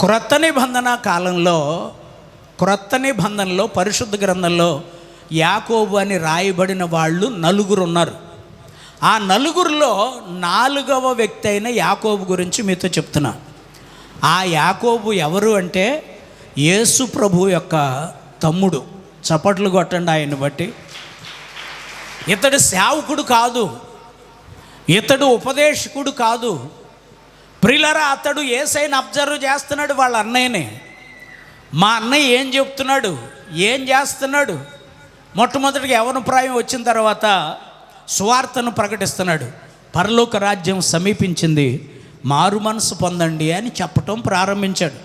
క్రొత్త నిబంధన కాలంలో, క్రొత్త నిబంధనలో పరిశుద్ధ గ్రంథంలో యాకోబు అని రాయబడిన వాళ్ళు నలుగురు ఉన్నారు. ఆ నలుగురిలో 4వ వ్యక్తి అయిన యాకోబు గురించి మీతో చెప్తున్నా. ఆ యాకోబు ఎవరు అంటే యేసు ప్రభు యొక్క తమ్ముడు. చప్పట్లు కొట్టండి ఆయన్ని బట్టి. ఇతడు సేవకుడు కాదు, ఇతడు ఉపదేశకుడు కాదు. ప్రియులారా అతడు యేసయ్యను అబ్జర్వ్ చేస్తున్నాడు, వాళ్ళ అన్నయ్యని. మా అన్నయ్య ఏం చెప్తున్నాడు, ఏం చేస్తున్నాడు? మొట్టమొదటిగా యవ్వనప్రాయం వచ్చిన తర్వాత సువార్తను ప్రకటిస్తున్నాడు. పరలోక రాజ్యం సమీపించింది, మారు మనసు పొందండి అని చెప్పటం ప్రారంభించాడు.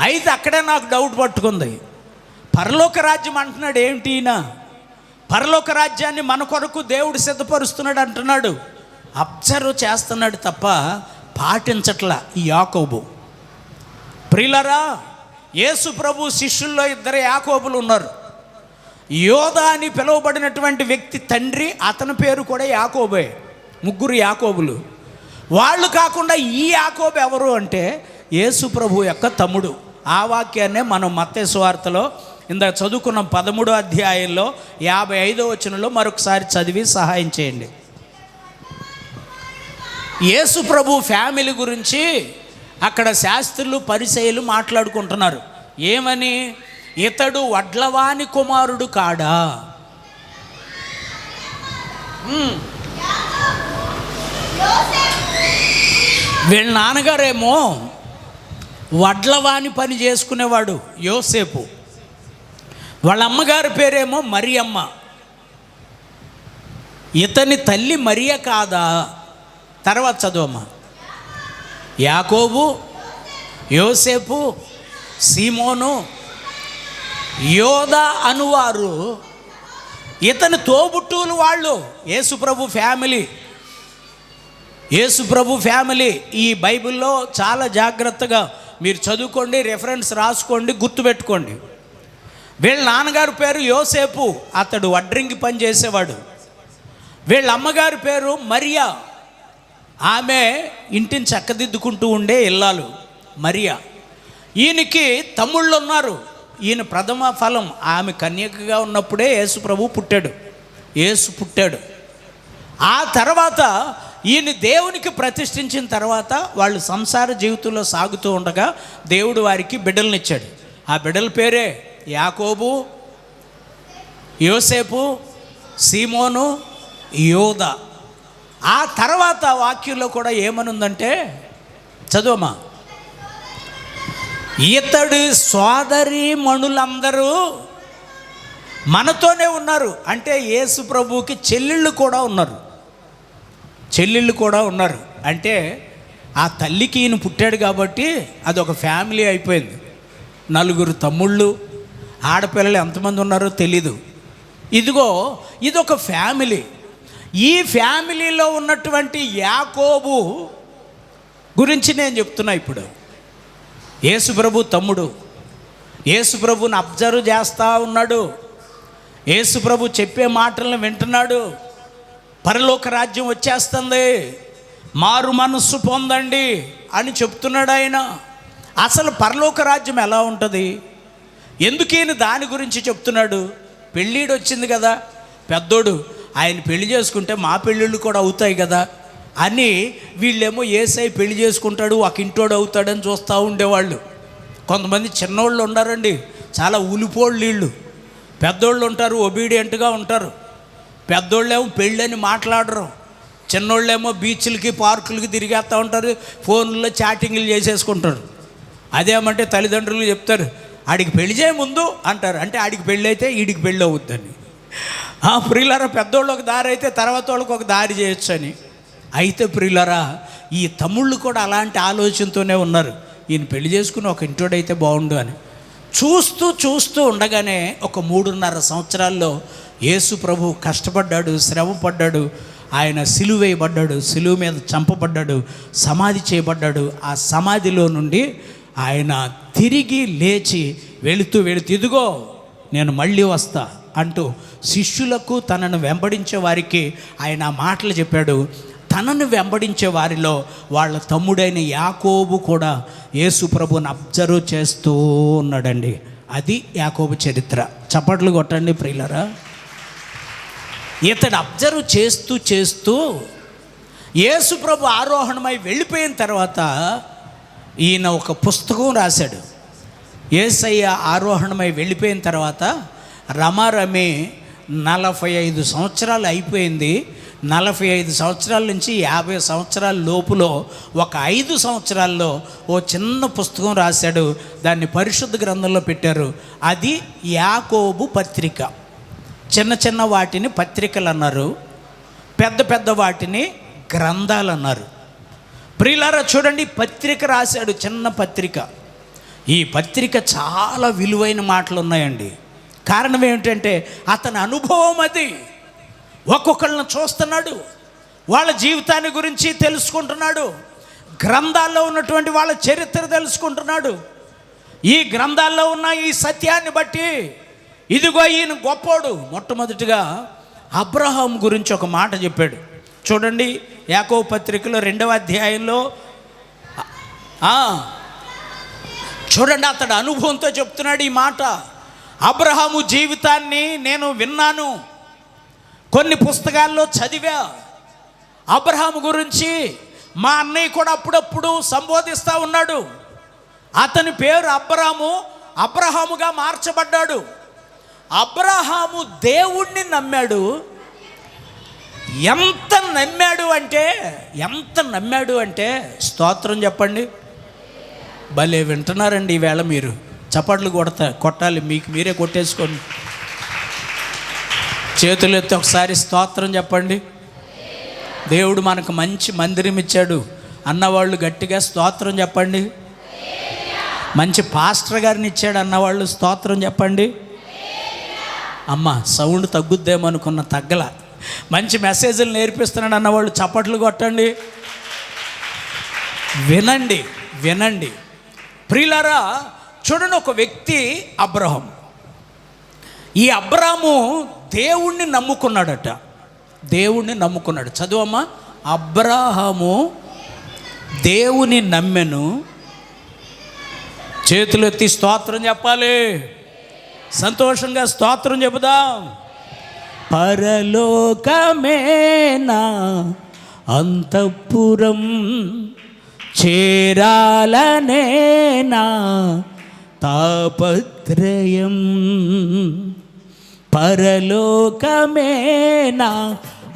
అయితే అక్కడే నాకు డౌట్ పట్టుకుంది. పరలోక రాజ్యం అంటున్నాడు ఏమిటి ఈయన? పరలోక రాజ్యాన్ని మన కొరకు దేవుడు సిద్ధపరుస్తున్నాడు అంటున్నాడు. అబ్జర్వ్ చేస్తున్నాడు తప్ప పాటించట్లా ఈ యాకోబు. ప్రియులారా యేసు ప్రభు శిష్యుల్లో 2 యాకోబులు ఉన్నారు. యోధా అని పిలువబడినటువంటి వ్యక్తి తండ్రి, అతని పేరు కూడా యాకోబే. 3 యాకోబులు. వాళ్ళు కాకుండా ఈ యాకోబు ఎవరు అంటే యేసు ప్రభు యొక్క తమ్ముడు. ఆ వాక్యాన్నే మనం మత్తయి సువార్తలో ఇందాక చదువుకున్న 13వ అధ్యాయంలో 55వ వచనంలో మరొకసారి చదివి సహాయం చేయండి. యేసు ప్రభు ఫ్యామిలీ గురించి అక్కడ శాస్త్రులు పరిసయ్యులు మాట్లాడుకుంటున్నారు. ఏమని? ఇతడు వడ్లవాని కుమారుడు కాడా? వీళ్ళ నాన్నగారేమో వడ్లవాని పని చేసుకునేవాడు యోసేపు. వాళ్ళ అమ్మగారి పేరేమో మరియమ్మ. ఇతని తల్లి మరియ కాదా? తర్వాత చదువమ్మా. యాకోబు, యోసేపు, సీమోను, యోధా అనువారు ఇతని తోబుట్టువులు వాళ్ళు. యేసుప్రభు ఫ్యామిలీ, యేసుప్రభు ఫ్యామిలీ. ఈ బైబిల్లో చాలా జాగ్రత్తగా మీరు చదువుకోండి, రెఫరెన్స్ రాసుకోండి, గుర్తుపెట్టుకోండి. వీళ్ళ నాన్నగారి పేరు యోసేపు, అతడు వడ్రింగి పని చేసేవాడు. వీళ్ళ అమ్మగారి పేరు మరియా, ఆమె ఇంటిని చక్కదిద్దుకుంటూ ఉండే ఇల్లాలు. మరియా. ఈయనకి తమ్ముళ్ళు ఉన్నారు. ఈయన ప్రథమ ఫలం. ఆమె కన్యకగా ఉన్నప్పుడే యేసు ప్రభు పుట్టాడు. యేసు పుట్టాడు. ఆ తర్వాత ఈయన దేవునికి ప్రతిష్ఠించిన తర్వాత వాళ్ళు సంసార జీవితంలో సాగుతూ ఉండగా దేవుడు వారికి బిడ్డలనిచ్చాడు. ఆ బిడ్డల పేరే యాకోబు, యోసేపు, సీమోను, యోదా. ఆ తర్వాత వాక్యంలో కూడా ఏమనుందంటే, చదువమ్మా, ఇతడు సోదరి మణులందరూ మనతోనే ఉన్నారు. అంటే యేసు ప్రభువుకి చెల్లెళ్ళు కూడా ఉన్నారు. చెల్లెళ్ళు కూడా ఉన్నారు. అంటే ఆ తల్లికి ఈయన పుట్టాడు కాబట్టి అదొక ఫ్యామిలీ అయిపోయింది. 4 తమ్ముళ్ళు, ఆడపిల్లలు ఎంతమంది ఉన్నారో తెలీదు. ఇదిగో ఇదొక ఫ్యామిలీ. ఈ ఫ్యామిలీలో ఉన్నటువంటి యాకోబు గురించి నేను చెప్తున్నా. ఇప్పుడు యేసు ప్రభు తమ్ముడు, యేసు ప్రభుని అబ్జర్వ్ చేస్తూ ఉన్నాడు. యేసు ప్రభు చెప్పే మాటలను వింటున్నాడు. పరలోక రాజ్యం వచ్చేస్తుంది, మారు మనస్సు పొందండి అని చెప్తున్నాడు ఆయన. అసలు పరలోక రాజ్యం ఎలా ఉంటుంది, ఎందుకు ఈయన దాని గురించి చెప్తున్నాడు? పెళ్ళిడు వచ్చింది కదా, పెద్దోడు, ఆయన పెళ్లి చేసుకుంటే మా పెళ్ళిళ్ళు కూడా అవుతాయి కదా అని వీళ్ళేమో యేసై పెళ్లి చేసుకుంటాడు, ఒక ఇంటోడు అవుతాడని చూస్తూ ఉండేవాళ్ళు. కొంతమంది చిన్నోళ్ళు ఉన్నారండి, చాలా ఉలిపోళ్ళు వీళ్ళు. పెద్దోళ్ళు ఉంటారు, ఒబీడియంట్గా ఉంటారు. పెద్దోళ్ళేమో పెళ్ళని మాట్లాడరు, చిన్నోళ్ళేమో బీచ్లకి పార్కులకి తిరిగేస్తూ ఉంటారు, ఫోన్లో చాటింగ్లు చేసేసుకుంటారు. అదేమంటే తల్లిదండ్రులు చెప్తారు, ఆడికి పెళ్లి చేయ ముందు అంటారు. అంటే ఆడికి పెళ్ళి అయితే ఈడికి పెళ్ళి అవుద్దని. ప్రియులారా, పెద్దోళ్ళు ఒక దారి అయితే తర్వాత వాళ్ళకి ఒక దారి చేయొచ్చు అని. అయితే ప్రియులారా, ఈ తమ్ముళ్ళు కూడా అలాంటి ఆలోచనతోనే ఉన్నారు. ఈయన పెళ్లి చేసుకుని ఒక ఇంటోడైతే బాగుండు అని చూస్తూ ఉండగానే ఒక 3.5 సంవత్సరాల్లో యేసు ప్రభు కష్టపడ్డాడు, శ్రమ పడ్డాడు. ఆయన సిలువ వేయబడ్డాడు, సిలువ మీద చంపబడ్డాడు, సమాధి చేయబడ్డాడు. ఆ సమాధిలో నుండి ఆయన తిరిగి లేచి వెళుతూ ఇదిగో నేను మళ్ళీ వస్తా అంటూ శిష్యులకు, తనను వెంబడించే వారికి ఆయన ఆ మాటలు చెప్పాడు. తనను వెంబడించే వారిలో వాళ్ళ తమ్ముడైన యాకోబు కూడా యేసు ప్రభుని అబ్జర్వ్ చేస్తూ ఉన్నాడండి. అది యాకోబు చరిత్ర. చప్పట్లు కొట్టండి ప్రియులారా. ఇతడు అబ్జర్వ్ చేస్తూ యేసు ప్రభు ఆరోహణమై వెళ్ళిపోయిన తర్వాత ఈయన ఒక పుస్తకం రాశాడు. యేసయ్య ఆరోహణమై వెళ్ళిపోయిన తర్వాత రమారమి 45 సంవత్సరాలు అయిపోయింది. 45 సంవత్సరాల నుంచి 50 సంవత్సరాల లోపులో ఒక 5 సంవత్సరాల్లో ఓ చిన్న పుస్తకం రాశాడు. దాన్ని పరిశుద్ధ గ్రంథంలో పెట్టారు. అది యాకోబు పత్రిక. చిన్న వాటిని పత్రికలు అన్నారు, పెద్ద వాటిని గ్రంథాలు అన్నారు. ప్రియులారా చూడండి, పత్రిక రాశాడు, చిన్న పత్రిక. ఈ పత్రిక చాలా విలువైన మాటలు ఉన్నాయండి. కారణం ఏమిటంటే అతని అనుభవం అది. ఒక్కొక్కళ్ళని చూస్తున్నాడు, వాళ్ళ జీవితాన్ని గురించి తెలుసుకుంటున్నాడు, గ్రంథాల్లో ఉన్నటువంటి వాళ్ళ చరిత్ర తెలుసుకుంటున్నాడు. ఈ గ్రంథాల్లో ఉన్న ఈ సత్యాన్ని బట్టి ఇదిగో ఈయన గొప్పోడు. మొట్టమొదటిగా అబ్రహాం గురించి ఒక మాట చెప్పాడు. చూడండి, యాకోబు పత్రికలో 2వ అధ్యాయంలో చూడండి, అతడు అనుభవంతో చెప్తున్నాడు ఈ మాట. అబ్రహాము జీవితాన్ని నేను విన్నాను, కొన్ని పుస్తకాల్లో చదివా. అబ్రహాము గురించి మా అన్నయ్య కూడా అప్పుడప్పుడు సంబోధిస్తూ ఉన్నాడు. అతని పేరు అబ్రహాముగా మార్చబడ్డాడు. అబ్రహాము దేవుణ్ణి నమ్మాడు. ఎంత నమ్మాడు అంటే స్తోత్రం చెప్పండి. భలే వింటున్నారండి ఈవేళ. మీరు చప్పట్లు కొట్టాలి, మీకు మీరే కొట్టేసుకోండి. చేతులు ఎత్తి ఒకసారి స్తోత్రం చెప్పండి. దేవుడు మనకు మంచి మందిరం ఇచ్చాడు అన్నవాళ్ళు గట్టిగా స్తోత్రం చెప్పండి. మంచి పాస్టర్ గారిని ఇచ్చాడు అన్నవాళ్ళు స్తోత్రం చెప్పండి. అమ్మ సౌండ్ తగ్గుద్దేమనుకున్న తగ్గల. మంచి మెసేజ్లు నేర్పిస్తున్నాడు అన్నవాళ్ళు చప్పట్లు కొట్టండి. వినండి ప్రియులారా. చూడండి, ఒక వ్యక్తి అబ్రహాం. ఈ అబ్రాము దేవుణ్ణి నమ్ముకున్నాడట. చదువమ్మా. అబ్రాహాము దేవుని నమ్మెను, చేతులు ఎత్తి స్తోత్రం చెప్పాలి. సంతోషంగా స్తోత్రం చెబుదాం. పరలోకమేనా అంతఃపురం, చేరాలనేనా తాపత్రయం. పరలోకమేనా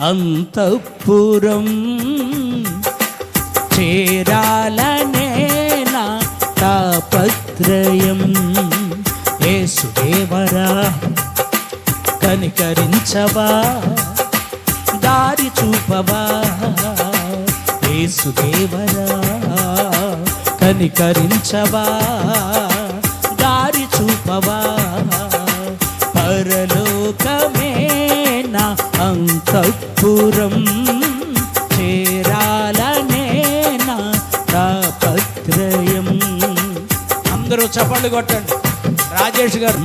అంతఃపురం, చేరాలనేనా తాపత్రయం. యేసుదేవరా కనికరించవా, దారి చూపవా. యేసుదేవరా కనికరించవా, దారి చూపవా. పరలోకమేనా అంతఃపురం, చేరాలనేనా తాపత్రయం. అందరూ చప్పట్లు కొట్టండి. రాజేష్ గారు.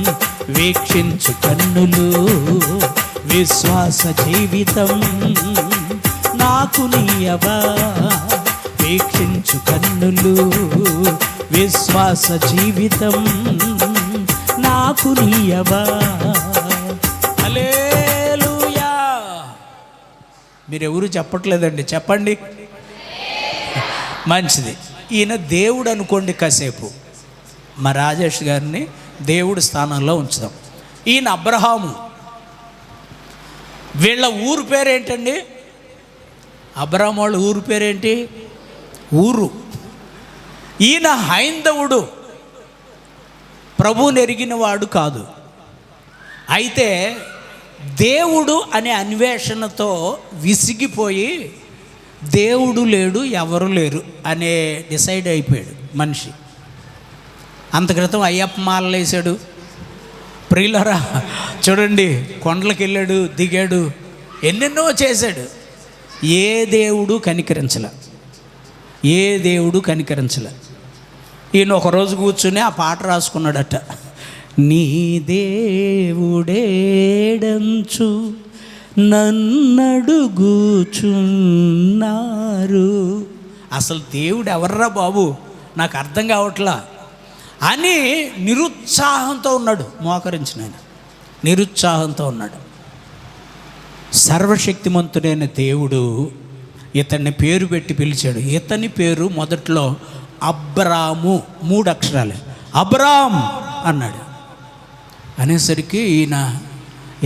వీక్షించు కన్నులు విశ్వాస జీవితం నాకు నీయవా. వీక్షించు కన్నులు విశ్వాస జీవితం నాకు నీయవా. హల్లెలూయా. మీరెవరు చెప్పట్లేదండి, చెప్పండి. మంచిది. ఈయన దేవుడు అనుకోండి కాసేపు. మా రాజేష్ గారిని దేవుడి స్థానంలో ఉంచుదాం. ఈయన అబ్రహాము. వీళ్ళ ఊరు పేరేంటండి? అబ్రహాం వాళ్ళ ఊరు పేరేంటి? ఊరు. ఈయన హైందవుడు, ప్రభువుని ఎరిగిన వాడు కాదు. అయితే దేవుడు అనే అన్వేషణతో విసిగిపోయి దేవుడు లేడు, ఎవరు లేరు అనే డిసైడ్ అయిపోయాడు మనిషి. అంత క్రితం అయ్యప్ప మాలలు వేసాడు. ప్రియులరా చూడండి, కొండలకు వెళ్ళాడు, దిగాడు, ఎన్నెన్నో చేశాడు. ఏ దేవుడు కనికరించలే, ఏ దేవుడు కనికరించలే. ఈయన ఒకరోజు కూర్చుని ఆ పాట రాసుకున్నాడట. నీ దేవుడేడంచు నన్నడుగుచున్నారు. అసలు దేవుడు ఎవర్రా బాబు, నాకు అర్థం కావట్లా అని నిరుత్సాహంతో ఉన్నాడు. మోకరించిన ఆయన నిరుత్సాహంతో ఉన్నాడు. సర్వశక్తిమంతుడైన దేవుడు ఇతన్ని పేరు పెట్టి పిలిచాడు. ఇతని పేరు మొదట్లో అబ్రాము, 3 అక్షరాలే, అబ్రామ్ అన్నాడు. అనేసరికి ఈయన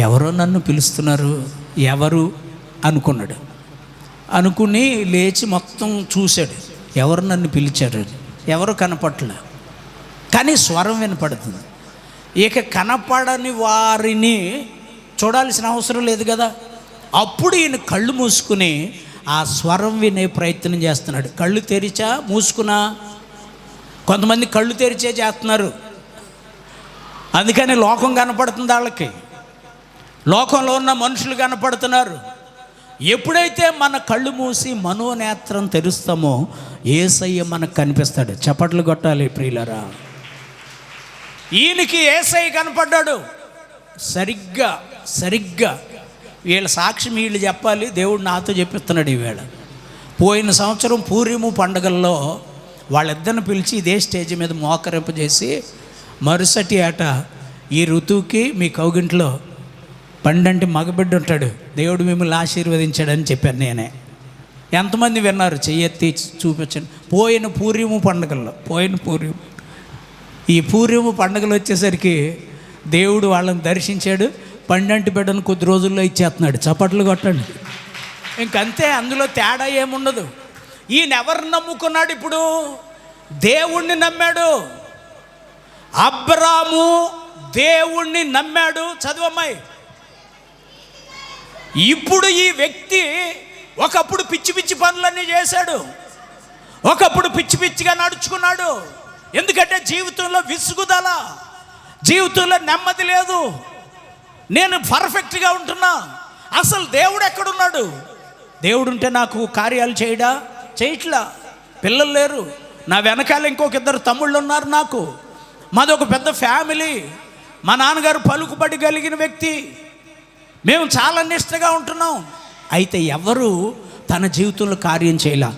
ఎవరో నన్ను పిలుస్తున్నారు, ఎవరు అనుకున్నాడు. అనుకుని లేచి మొత్తం చూశాడు, ఎవరు నన్ను పిలిచారు, ఎవరు కనపట్లే. కానీ స్వరం వినపడుతుంది. ఇక కనపడని వారిని చూడాల్సిన అవసరం లేదు కదా. అప్పుడు ఈయన కళ్ళు మూసుకుని ఆ స్వరం వినే ప్రయత్నం చేస్తున్నాడు. కళ్ళు తెరిచా మూసుకున్నా? కొంతమంది కళ్ళు తెరిచే చేస్తున్నారు. అందుకని లోకం కనపడుతుంది వాళ్ళకి, లోకంలో ఉన్న మనుషులు కనపడుతున్నారు. ఎప్పుడైతే మన కళ్ళు మూసి మనోనేత్రం తెరుస్తామో యేసయ్య మనకు కనిపిస్తాడు. చప్పట్లు కొట్టాలి ప్రియులరా. ఈయనకి యేసయ్య కనపడ్డాడు. సరిగ్గా వీళ్ళ సాక్ష్యం వీళ్ళు చెప్పాలి, దేవుడు నాతో చెప్పిస్తున్నాడు ఈవేళ. పోయిన సంవత్సరం పూర్యము పండుగల్లో వాళ్ళిద్దరిని పిలిచి ఇదే స్టేజ్ మీద మోకరింపజేసి, మరుసటి ఏట ఈ ఋతువుకి మీ కౌగింట్లో పండంటి మగబిడ్డ ఉంటాడు, దేవుడు మిమ్మల్ని ఆశీర్వదించాడని చెప్పాను నేనే. ఎంతమంది విన్నారు? చెయ్యెత్తి చూపించండి. పోయిన పూర్యము పండుగల్లో, ఈ పూర్యము పండుగలు వచ్చేసరికి దేవుడు వాళ్ళని దర్శించాడు. పండంటి బిడ్డను కొద్ది రోజుల్లో ఇచ్చేస్తున్నాడు. చప్పట్లు కొట్టండి. ఇంకంతే, అందులో తేడా ఏముండదు. ఈయన ఎవరు నమ్ముకున్నాడు? ఇప్పుడు దేవుణ్ణి నమ్మాడు. అబ్రాము దేవుణ్ణి నమ్మాడు. చదువమ్మాయి. ఇప్పుడు ఈ వ్యక్తి ఒకప్పుడు పిచ్చి పనులన్నీ చేశాడు, ఒకప్పుడు పిచ్చిగా నడుచుకున్నాడు. ఎందుకంటే జీవితంలో విసుగుదల, జీవితంలో నెమ్మది లేదు. నేను పర్ఫెక్ట్గా ఉంటున్నా, అసలు దేవుడు ఎక్కడున్నాడు? దేవుడు ఉంటే నాకు కార్యాలు చేయట్లా. పిల్లలు లేరు, నా వెనకాల ఇంకొక 2 తమ్ముళ్ళు ఉన్నారు. నాకు మాదొక పెద్ద ఫ్యామిలీ. మా నాన్నగారు పలుకుబడి కలిగిన వ్యక్తి. మేము చాలా నిష్ఠగా ఉంటున్నాం. అయితే ఎవరు తన జీవితంలో కార్యం చేయలే.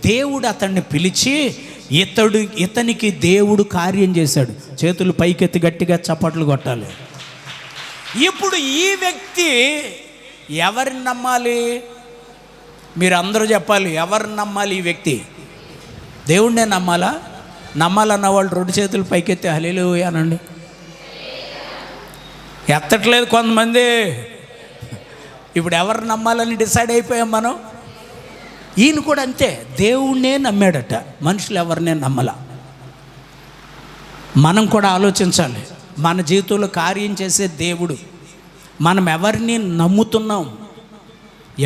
దేవుడు అతన్ని పిలిచి ఇతనికి దేవుడు కార్యం చేశాడు. చేతులు పైకెత్తి గట్టిగా చప్పట్లు కొట్టాలి. ఇప్పుడు ఈ వ్యక్తి ఎవరిని నమ్మాలి? మీరు అందరూ చెప్పాలి, ఎవరిని నమ్మాలి? ఈ వ్యక్తి దేవుడినే నమ్మాలా? నమ్మాలన్న వాళ్ళు 2 చేతులు పైకెత్తి హల్లెలూయా అనండి. ఎత్తట్లేదు కొంతమంది. ఇప్పుడు ఎవరు నమ్మాలని డిసైడ్ అయిపోయాం మనం. ఈయన కూడా అంతే, దేవుణ్ణే నమ్మాడట, మనుషులు ఎవరినే నమ్మలా. మనం కూడా ఆలోచించాలి, మన జీవితంలో కార్యం చేసే దేవుడు, మనం ఎవరిని నమ్ముతున్నాం?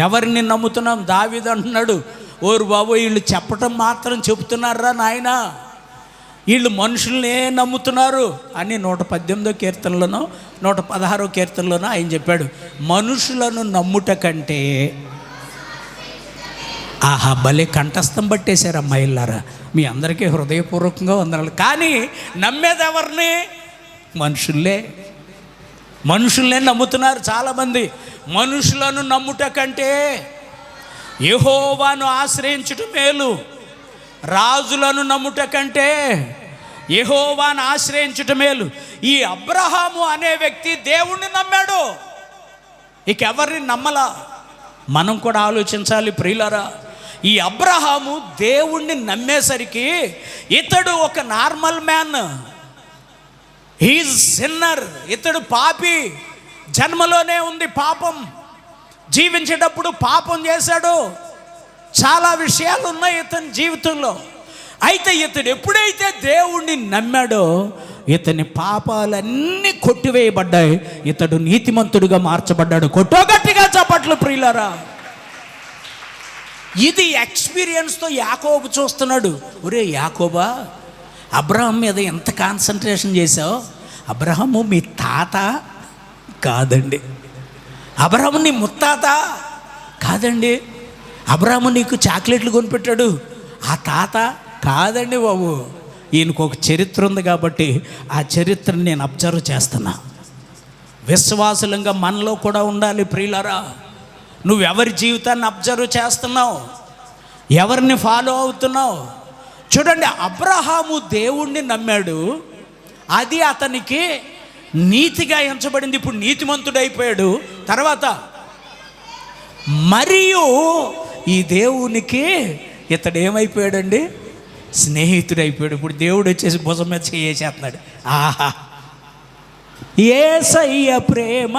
ఎవరిని నమ్ముతున్నాం? దావీదు అంటున్నాడు, ఓరు బాబు వీళ్ళు చెప్పటం మాత్రం చెబుతున్నారా నాయనా, వీళ్ళు మనుషులనే నమ్ముతున్నారు అని 118వ కీర్తనలోనో 116వ కీర్తనలోనో ఆయన చెప్పాడు. మనుషులను నమ్ముట కంటే ఆహా భలే కంఠస్థం పట్టేశారు అమ్మాయిలారా, మీ అందరికీ హృదయపూర్వకంగా వందనాలు. కానీ నమ్మేది ఎవరిని? మనుషుల్నే నమ్ముతున్నారు చాలామంది. మనుషులను నమ్ముట కంటే యెహోవాను ఆశ్రయించుట మేలు. రాజులను నమ్ముట కంటే యెహోవాను ఆశ్రయించుట మేలు. ఈ అబ్రహాము అనే వ్యక్తి దేవుణ్ణి నమ్మాడు, ఇక ఎవరిని నమ్మలా. మనం కూడా ఆలోచించాలి ప్రియులారా. ఈ అబ్రహాము దేవుణ్ణి నమ్మేసరికి ఇతడు ఒక నార్మల్ మ్యాన్, హీజ్ సిన్నర్, ఇతడు పాపి, జన్మలోనే ఉంది పాపం, జీవించేటప్పుడు పాపం చేశాడు, చాలా విషయాలు ఉన్నాయి ఇతని జీవితంలో. అయితే ఇతడు ఎప్పుడైతే దేవుణ్ణి నమ్మాడో ఇతని పాపాలన్నీ కొట్టివేయబడ్డాయి, ఇతడు నీతిమంతుడిగా మార్చబడ్డాడు. కొట్టోగట్టిగా చప్పట్లు ప్రియులారా. ఇది ఎక్స్పీరియన్స్తో యాకోబు చూస్తున్నాడు. ఒరే యాకోబా, అబ్రహాం మీద ఎంత కాన్సన్ట్రేషన్ చేశావు? అబ్రహాము మీ తాత కాదండి, అబ్రహాము నీ ముత్తాత కాదండి, అబ్రహాము నీకు చాక్లెట్లు కొనిపెట్టాడు ఆ తాత కాదండి బాబు. ఈయనకు ఒక చరిత్ర ఉంది కాబట్టి ఆ చరిత్రను నేను అబ్జర్వ్ చేస్తున్నా. విశ్వాసులంగా మనలో కూడా ఉండాలి ప్రియులారా. నువ్వెవరి జీవితాన్ని అబ్జర్వ్ చేస్తున్నావు? ఎవరిని ఫాలో అవుతున్నావు? చూడండి, అబ్రహాము దేవుణ్ణి నమ్మాడు, అది అతనికి నీతిగా ఎంచబడింది. ఇప్పుడు నీతిమంతుడైపోయాడు. తర్వాత మరియు ఈ దేవునికి ఇతడు ఏమైపోయాడండి? స్నేహితుడైపోయాడు. ఇప్పుడు దేవుడు వచ్చేసి భుజం మీద చేసేస్తున్నాడు. ఆహా, యేసయ్య ప్రేమ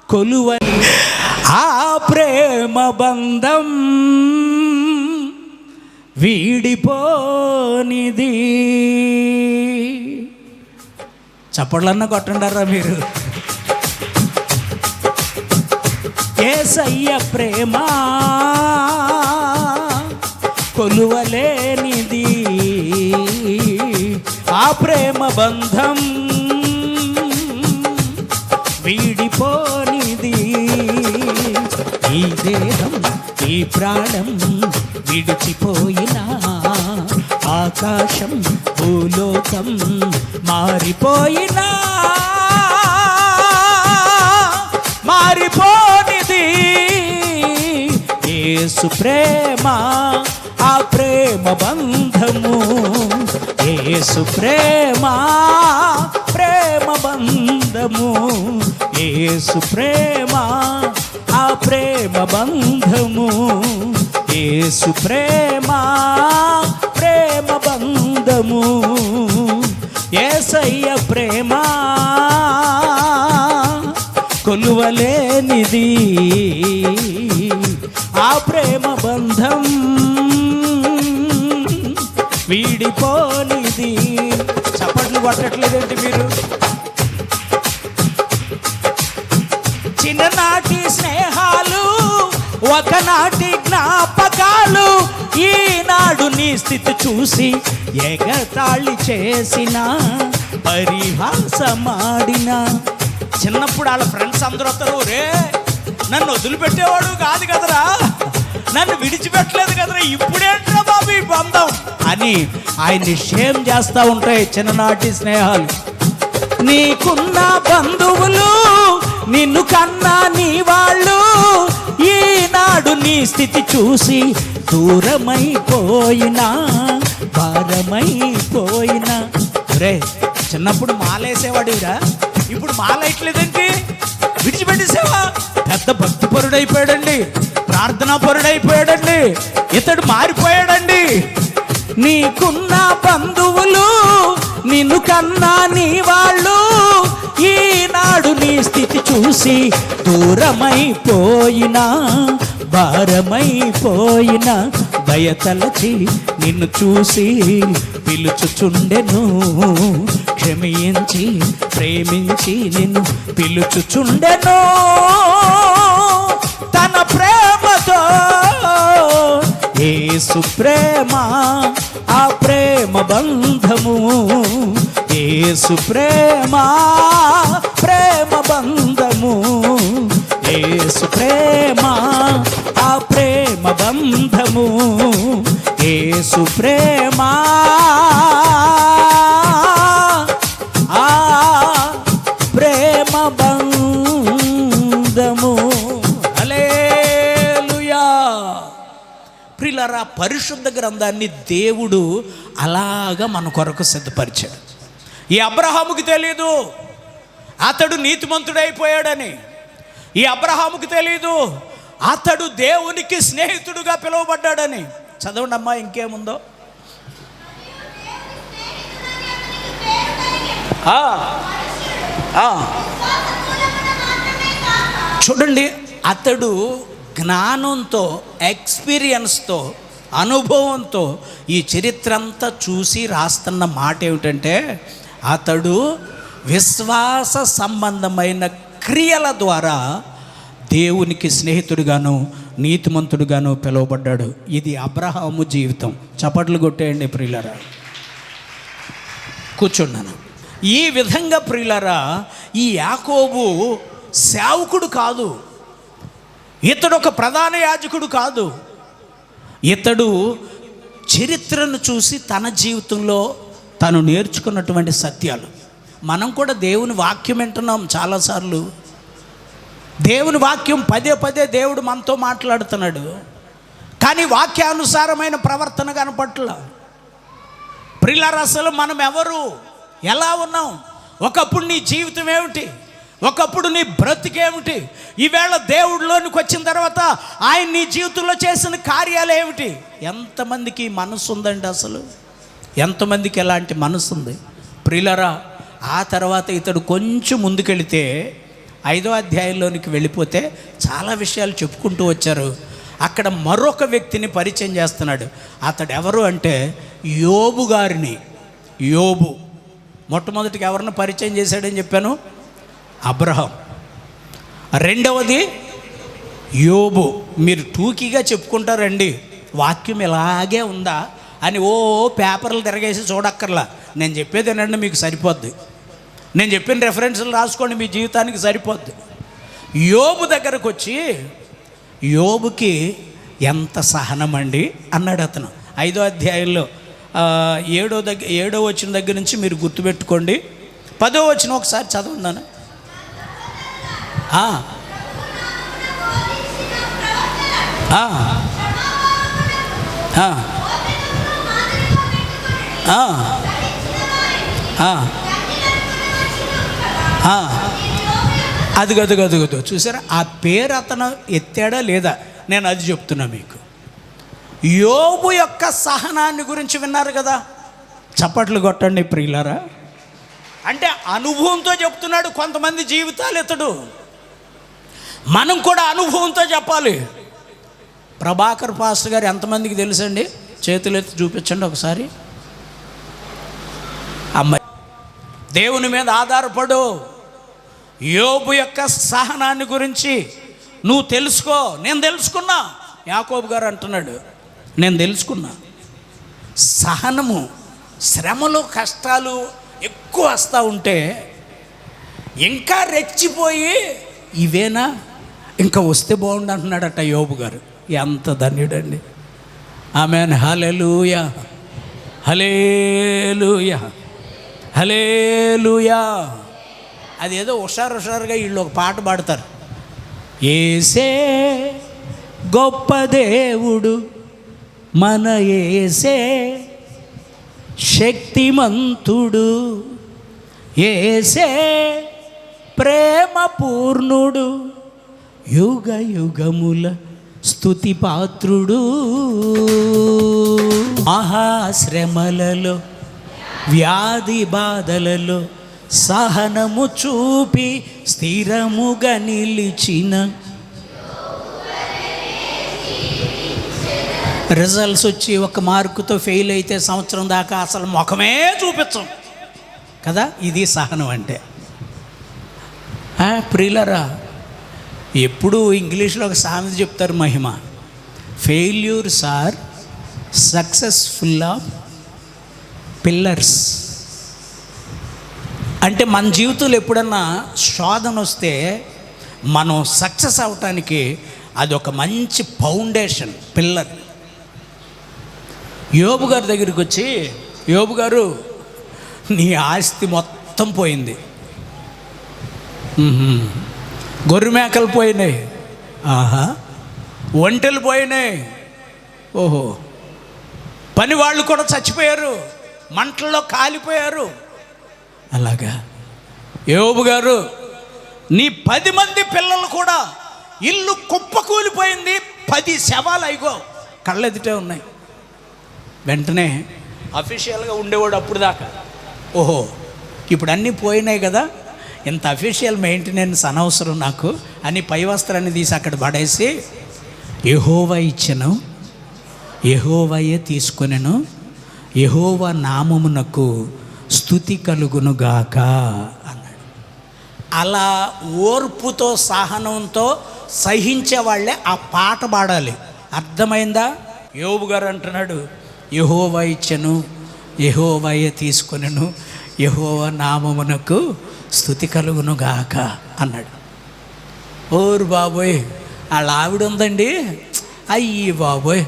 కొలువని ఆ ప్రేమ బంధం వీడిపోనిది. చప్పట్లన్నా కొట్టండారా మీరు. యేసయ్య ప్రేమ కొలువలేనిది, ఆ ప్రేమ బంధం వీడిపోనిది. ఈ దేహం ఈ ప్రాణం విడిచిపోయినా, ఆకాశం భూలోకం మారిపోయినా మారిపోనిది. యేసు ప్రేమ ఆ ప్రేమ బంధము, యేసు ప్రేమ ప్రేమ బంధము, యేసు ప్రేమ ఆ ప్రేమ బంధము, యేసు ప్రేమ ప్రేమ బంధము. యేసయ్య ప్రేమ కొలువలేనిది, ఆ ప్రేమ బంధం వీడిపోనిది. చప్పట్లు కొట్టట్లేదేంటి మీరు? చిన్ననాటి స్నేహాలు, ఒకనాటి జ్ఞాపకాలు, ఈనాడు నీ స్థితి చూసి ఎగతాళి చేసిన, పరిహాసమాడిన. చిన్నప్పుడు వాళ్ళ ఫ్రెండ్స్ అందరూ వస్తారు, రే నన్ను వదిలిపెట్టేవాడు కాదు కదరా, నన్ను విడిచిపెట్టలేదు కదరా, ఇప్పుడేంట్రా బాబు ఈ బంధం అని ఆయన్ని షేమ్ చేస్తూ ఉంటాయి చిన్ననాటి స్నేహాలు. నీకున్న బంధువులు, నిన్ను కన్నా నీ వాళ్ళు, ఈనాడు నీ స్థితి చూసి దూరమైపోయినా భారమైపోయినా. రే చిన్నప్పుడు మాలేసేవాడిరా, ఇప్పుడు మాలయట్లేదేంటి? విడిచిపెట్టేసేవా? పెద్ద భక్తిపరుడైపోయాడండి, ప్రార్థనాపరుడైపోయాడండి, ఇతడు మారిపోయాడండి. నీకున్న బంధువులు, నిన్ను కన్నా నీ వాళ్ళు ఈనాడు నీ స్థితి చూసి దూరమైపోయినా భారమైపోయినా దయతలచి నిన్ను చూసి పిలుచుచుండెను, క్షమించి ప్రేమించి నిన్ను పిలుచుచుండెను తన ప్రేమతో. యేసు ప్రేమ ఆ ప్రేమ బంధము, యేసు ప్రేమ ప్రేమ బంధము, యేసు ప్రేమ ఆ ప్రేమ బంధము, యేసు ప్రేమ ఆ ప్రేమ బంధము. హల్లెలూయా. ప్రియులారా, పరిశుద్ధ గ్రంథాన్ని దేవుడు అలాగా మన కొరకు సిద్ధపరిచాడు. ఈ అబ్రహాముకి తెలీదు అతడు నీతిమంతుడైపోయాడని. ఈ అబ్రహాముకి తెలీదు అతడు దేవునికి స్నేహితుడుగా పిలువబడ్డాడని. చదవండి అమ్మా, ఇంకేముందో. చూడండి, అతడు జ్ఞానంతో, ఎక్స్పీరియన్స్తో, అనుభవంతో ఈ చరిత్ర అంతా చూసి రాస్తున్న మాట ఏమిటంటే, అతడు విశ్వాస సంబంధమైన క్రియల ద్వారా దేవునికి స్నేహితుడిగాను నీతిమంతుడిగాను పిలువబడ్డాడు. ఇది అబ్రహాము జీవితం. చప్పట్లు కొట్టేయండి ప్రియులరా. కూర్చున్నాను. ఈ విధంగా ప్రియులరా, ఈ యాకోబు సేవకుడు కాదు, ఇతడు ఒక ప్రధాన యాజకుడు కాదు. ఇతడు చరిత్రను చూసి తన జీవితంలో తను నేర్చుకున్నటువంటి సత్యాలు. మనం కూడా దేవుని వాక్యం వింటున్నాం చాలాసార్లు. దేవుని వాక్యం పదే పదే దేవుడు మనతో మాట్లాడుతున్నాడు, కానీ వాక్యానుసారమైన ప్రవర్తన కనపట్ల. ప్రియులారా, అసలు మనం ఎవరు, ఎలా ఉన్నాం? ఒకప్పుడు నీ జీవితం ఏమిటి? ఒకప్పుడు నీ బ్రతికేమిటి? ఈవేళ దేవుడిలోనికి వచ్చిన తర్వాత ఆయన నీ జీవితంలో చేసిన కార్యాలు ఏమిటి? ఎంతమందికి మనసు ఉందండి? అసలు ఎంతమందికి ఎలాంటి మనసు ఉంది? ప్రియులారా, ఆ తర్వాత ఇతడు కొంచెం ముందుకెళితే 5వ అధ్యాయంలోనికి వెళ్ళిపోతే చాలా విషయాలు చెప్పుకుంటూ వచ్చారు. అక్కడ మరొక వ్యక్తిని పరిచయం చేస్తున్నాడు. అతడు ఎవరు అంటే యోబు గారిని. యోబు మొట్టమొదటికి ఎవరిని పరిచయం చేశాడని చెప్పాను? అబ్రహాం. రెండవది యోబు. మీరు టూకీగా చెప్పుకుంటారండి, వాక్యం ఇలాగే ఉందా అని ఓ పేపర్లు తిరగేసి చూడక్కర్లా. నేను చెప్పేది ఏంటంటే మీకు సరిపోద్ది. నేను చెప్పిన రెఫరెన్స్లు రాసుకోండి, మీ జీవితానికి సరిపోద్ది. యోబు దగ్గరకు వచ్చి, యోబుకి ఎంత సహనం అండి అన్నాడు అతను. 5వ అధ్యాయంలో 7వ వచనం దగ్గర నుంచి మీరు గుర్తుపెట్టుకోండి. 10వ వచనం ఒకసారి చదవండి. అది గదు చూసారా? ఆ పేరు అతను ఎత్తాడా లేదా? నేను అది చెప్తున్నా మీకు. యోబు యొక్క సహనాన్ని గురించి విన్నారు కదా? చప్పట్లు కొట్టండి ప్రియులారా. అంటే అనుభవంతో చెప్తున్నాడు. కొంతమంది జీవితాలు ఇతడు, మనం కూడా అనుభవంతో చెప్పాలి. ప్రభాకర్ పాస్టర్ గారు ఎంతమందికి తెలుసండి? చేతులు ఎత్తి చూపించండి ఒకసారి. అమ్మాయి, దేవుని మీద ఆధారపడు. యోబు యొక్క సహనాన్ని గురించి నువ్వు తెలుసుకో. నేను తెలుసుకున్నా. యాకోబు గారు అంటున్నాడు, నేను తెలుసుకున్నా. సహనము, శ్రమలు, కష్టాలు ఎక్కువ వస్తూ ఉంటే ఇంకా రెచ్చిపోయి ఇవేనా ఇంకా వస్తే బాగుండు అంటున్నాడట యోబు గారు. ఎంత ధన్యుడండి. ఆమేన్. హల్లెలూయా, హల్లెలూయా, హల్లెలూయా. అదేదో హుషారుగా వీళ్ళు ఒక పాట పాడతారు. యేసే గొప్ప దేవుడు మన యేసే, శక్తిమంతుడు యేసే, ప్రేమ పూర్ణుడు, యుగ యుగముల స్తుతి పాత్రుడు. మహాశ్రమలలో వ్యాధి బాధలలో సహనము చూపి స్థిరముగా నిలిచిన, రిజల్ట్స్ వచ్చి ఒక మార్కుతో ఫెయిల్ అయితే సంవత్సరం దాకా అసలు ముఖమే చూపించం కదా. ఇది సహనం అంటే. ప్రియులరా, ఎప్పుడు ఇంగ్లీష్లో ఒక సామెత చెప్తారు, Mahima, failures are successful of pillars. అంటే మన జీవితంలో ఎప్పుడన్నా శోధన వస్తే మనం సక్సెస్ అవటానికి అది ఒక మంచి ఫౌండేషన్, పిల్లర్. యోబు గారి దగ్గరికి వచ్చి, యోబు గారు నీ ఆస్తి మొత్తం పోయింది, గొర్రె మేకలు పోయినాయి, ఆహా, ఒంటెలు పోయినాయి, ఓహో, పని వాళ్ళు కూడా చచ్చిపోయారు, మంటల్లో కాలిపోయారు. అలాగా యోబు గారు, నీ 10 మంది పిల్లలు కూడా ఇల్లు కుప్పకూలిపోయింది, 10 శవాలు అయిగో కళ్ళెదుటే ఉన్నాయి. వెంటనే అఫీషియల్గా ఉండేవాడు అప్పుడు దాకా, ఓహో ఇప్పుడు అన్నీ పోయినాయి కదా, ఇంత అఫీషియల్ మెయింటెనెన్స్ అనవసరం నాకు అని పై వస్త్రాన్ని తీసి అక్కడ పడేసి, యెహోవా ఇచ్చెను, యెహోవాయే తీసుకొనెను, యెహోవా నామమునకు స్తుతి కలుగునుగాక అన్నాడు. అలా ఓర్పుతో సహనంతో సహించే వాళ్ళే ఆ పాట పాడాలి. అర్థమైందా? యోబు గారు అంటున్నాడు, యెహోవా ఇచ్చెను, యెహోవాయే తీసుకొనెను, యెహోవా నామమునకు స్తుతి కలుగునుగాక అన్నాడు. ఓరు బాబోయ్, వాళ్ళ ఆవిడ ఉందండి, అయ్యి బాబోయ్,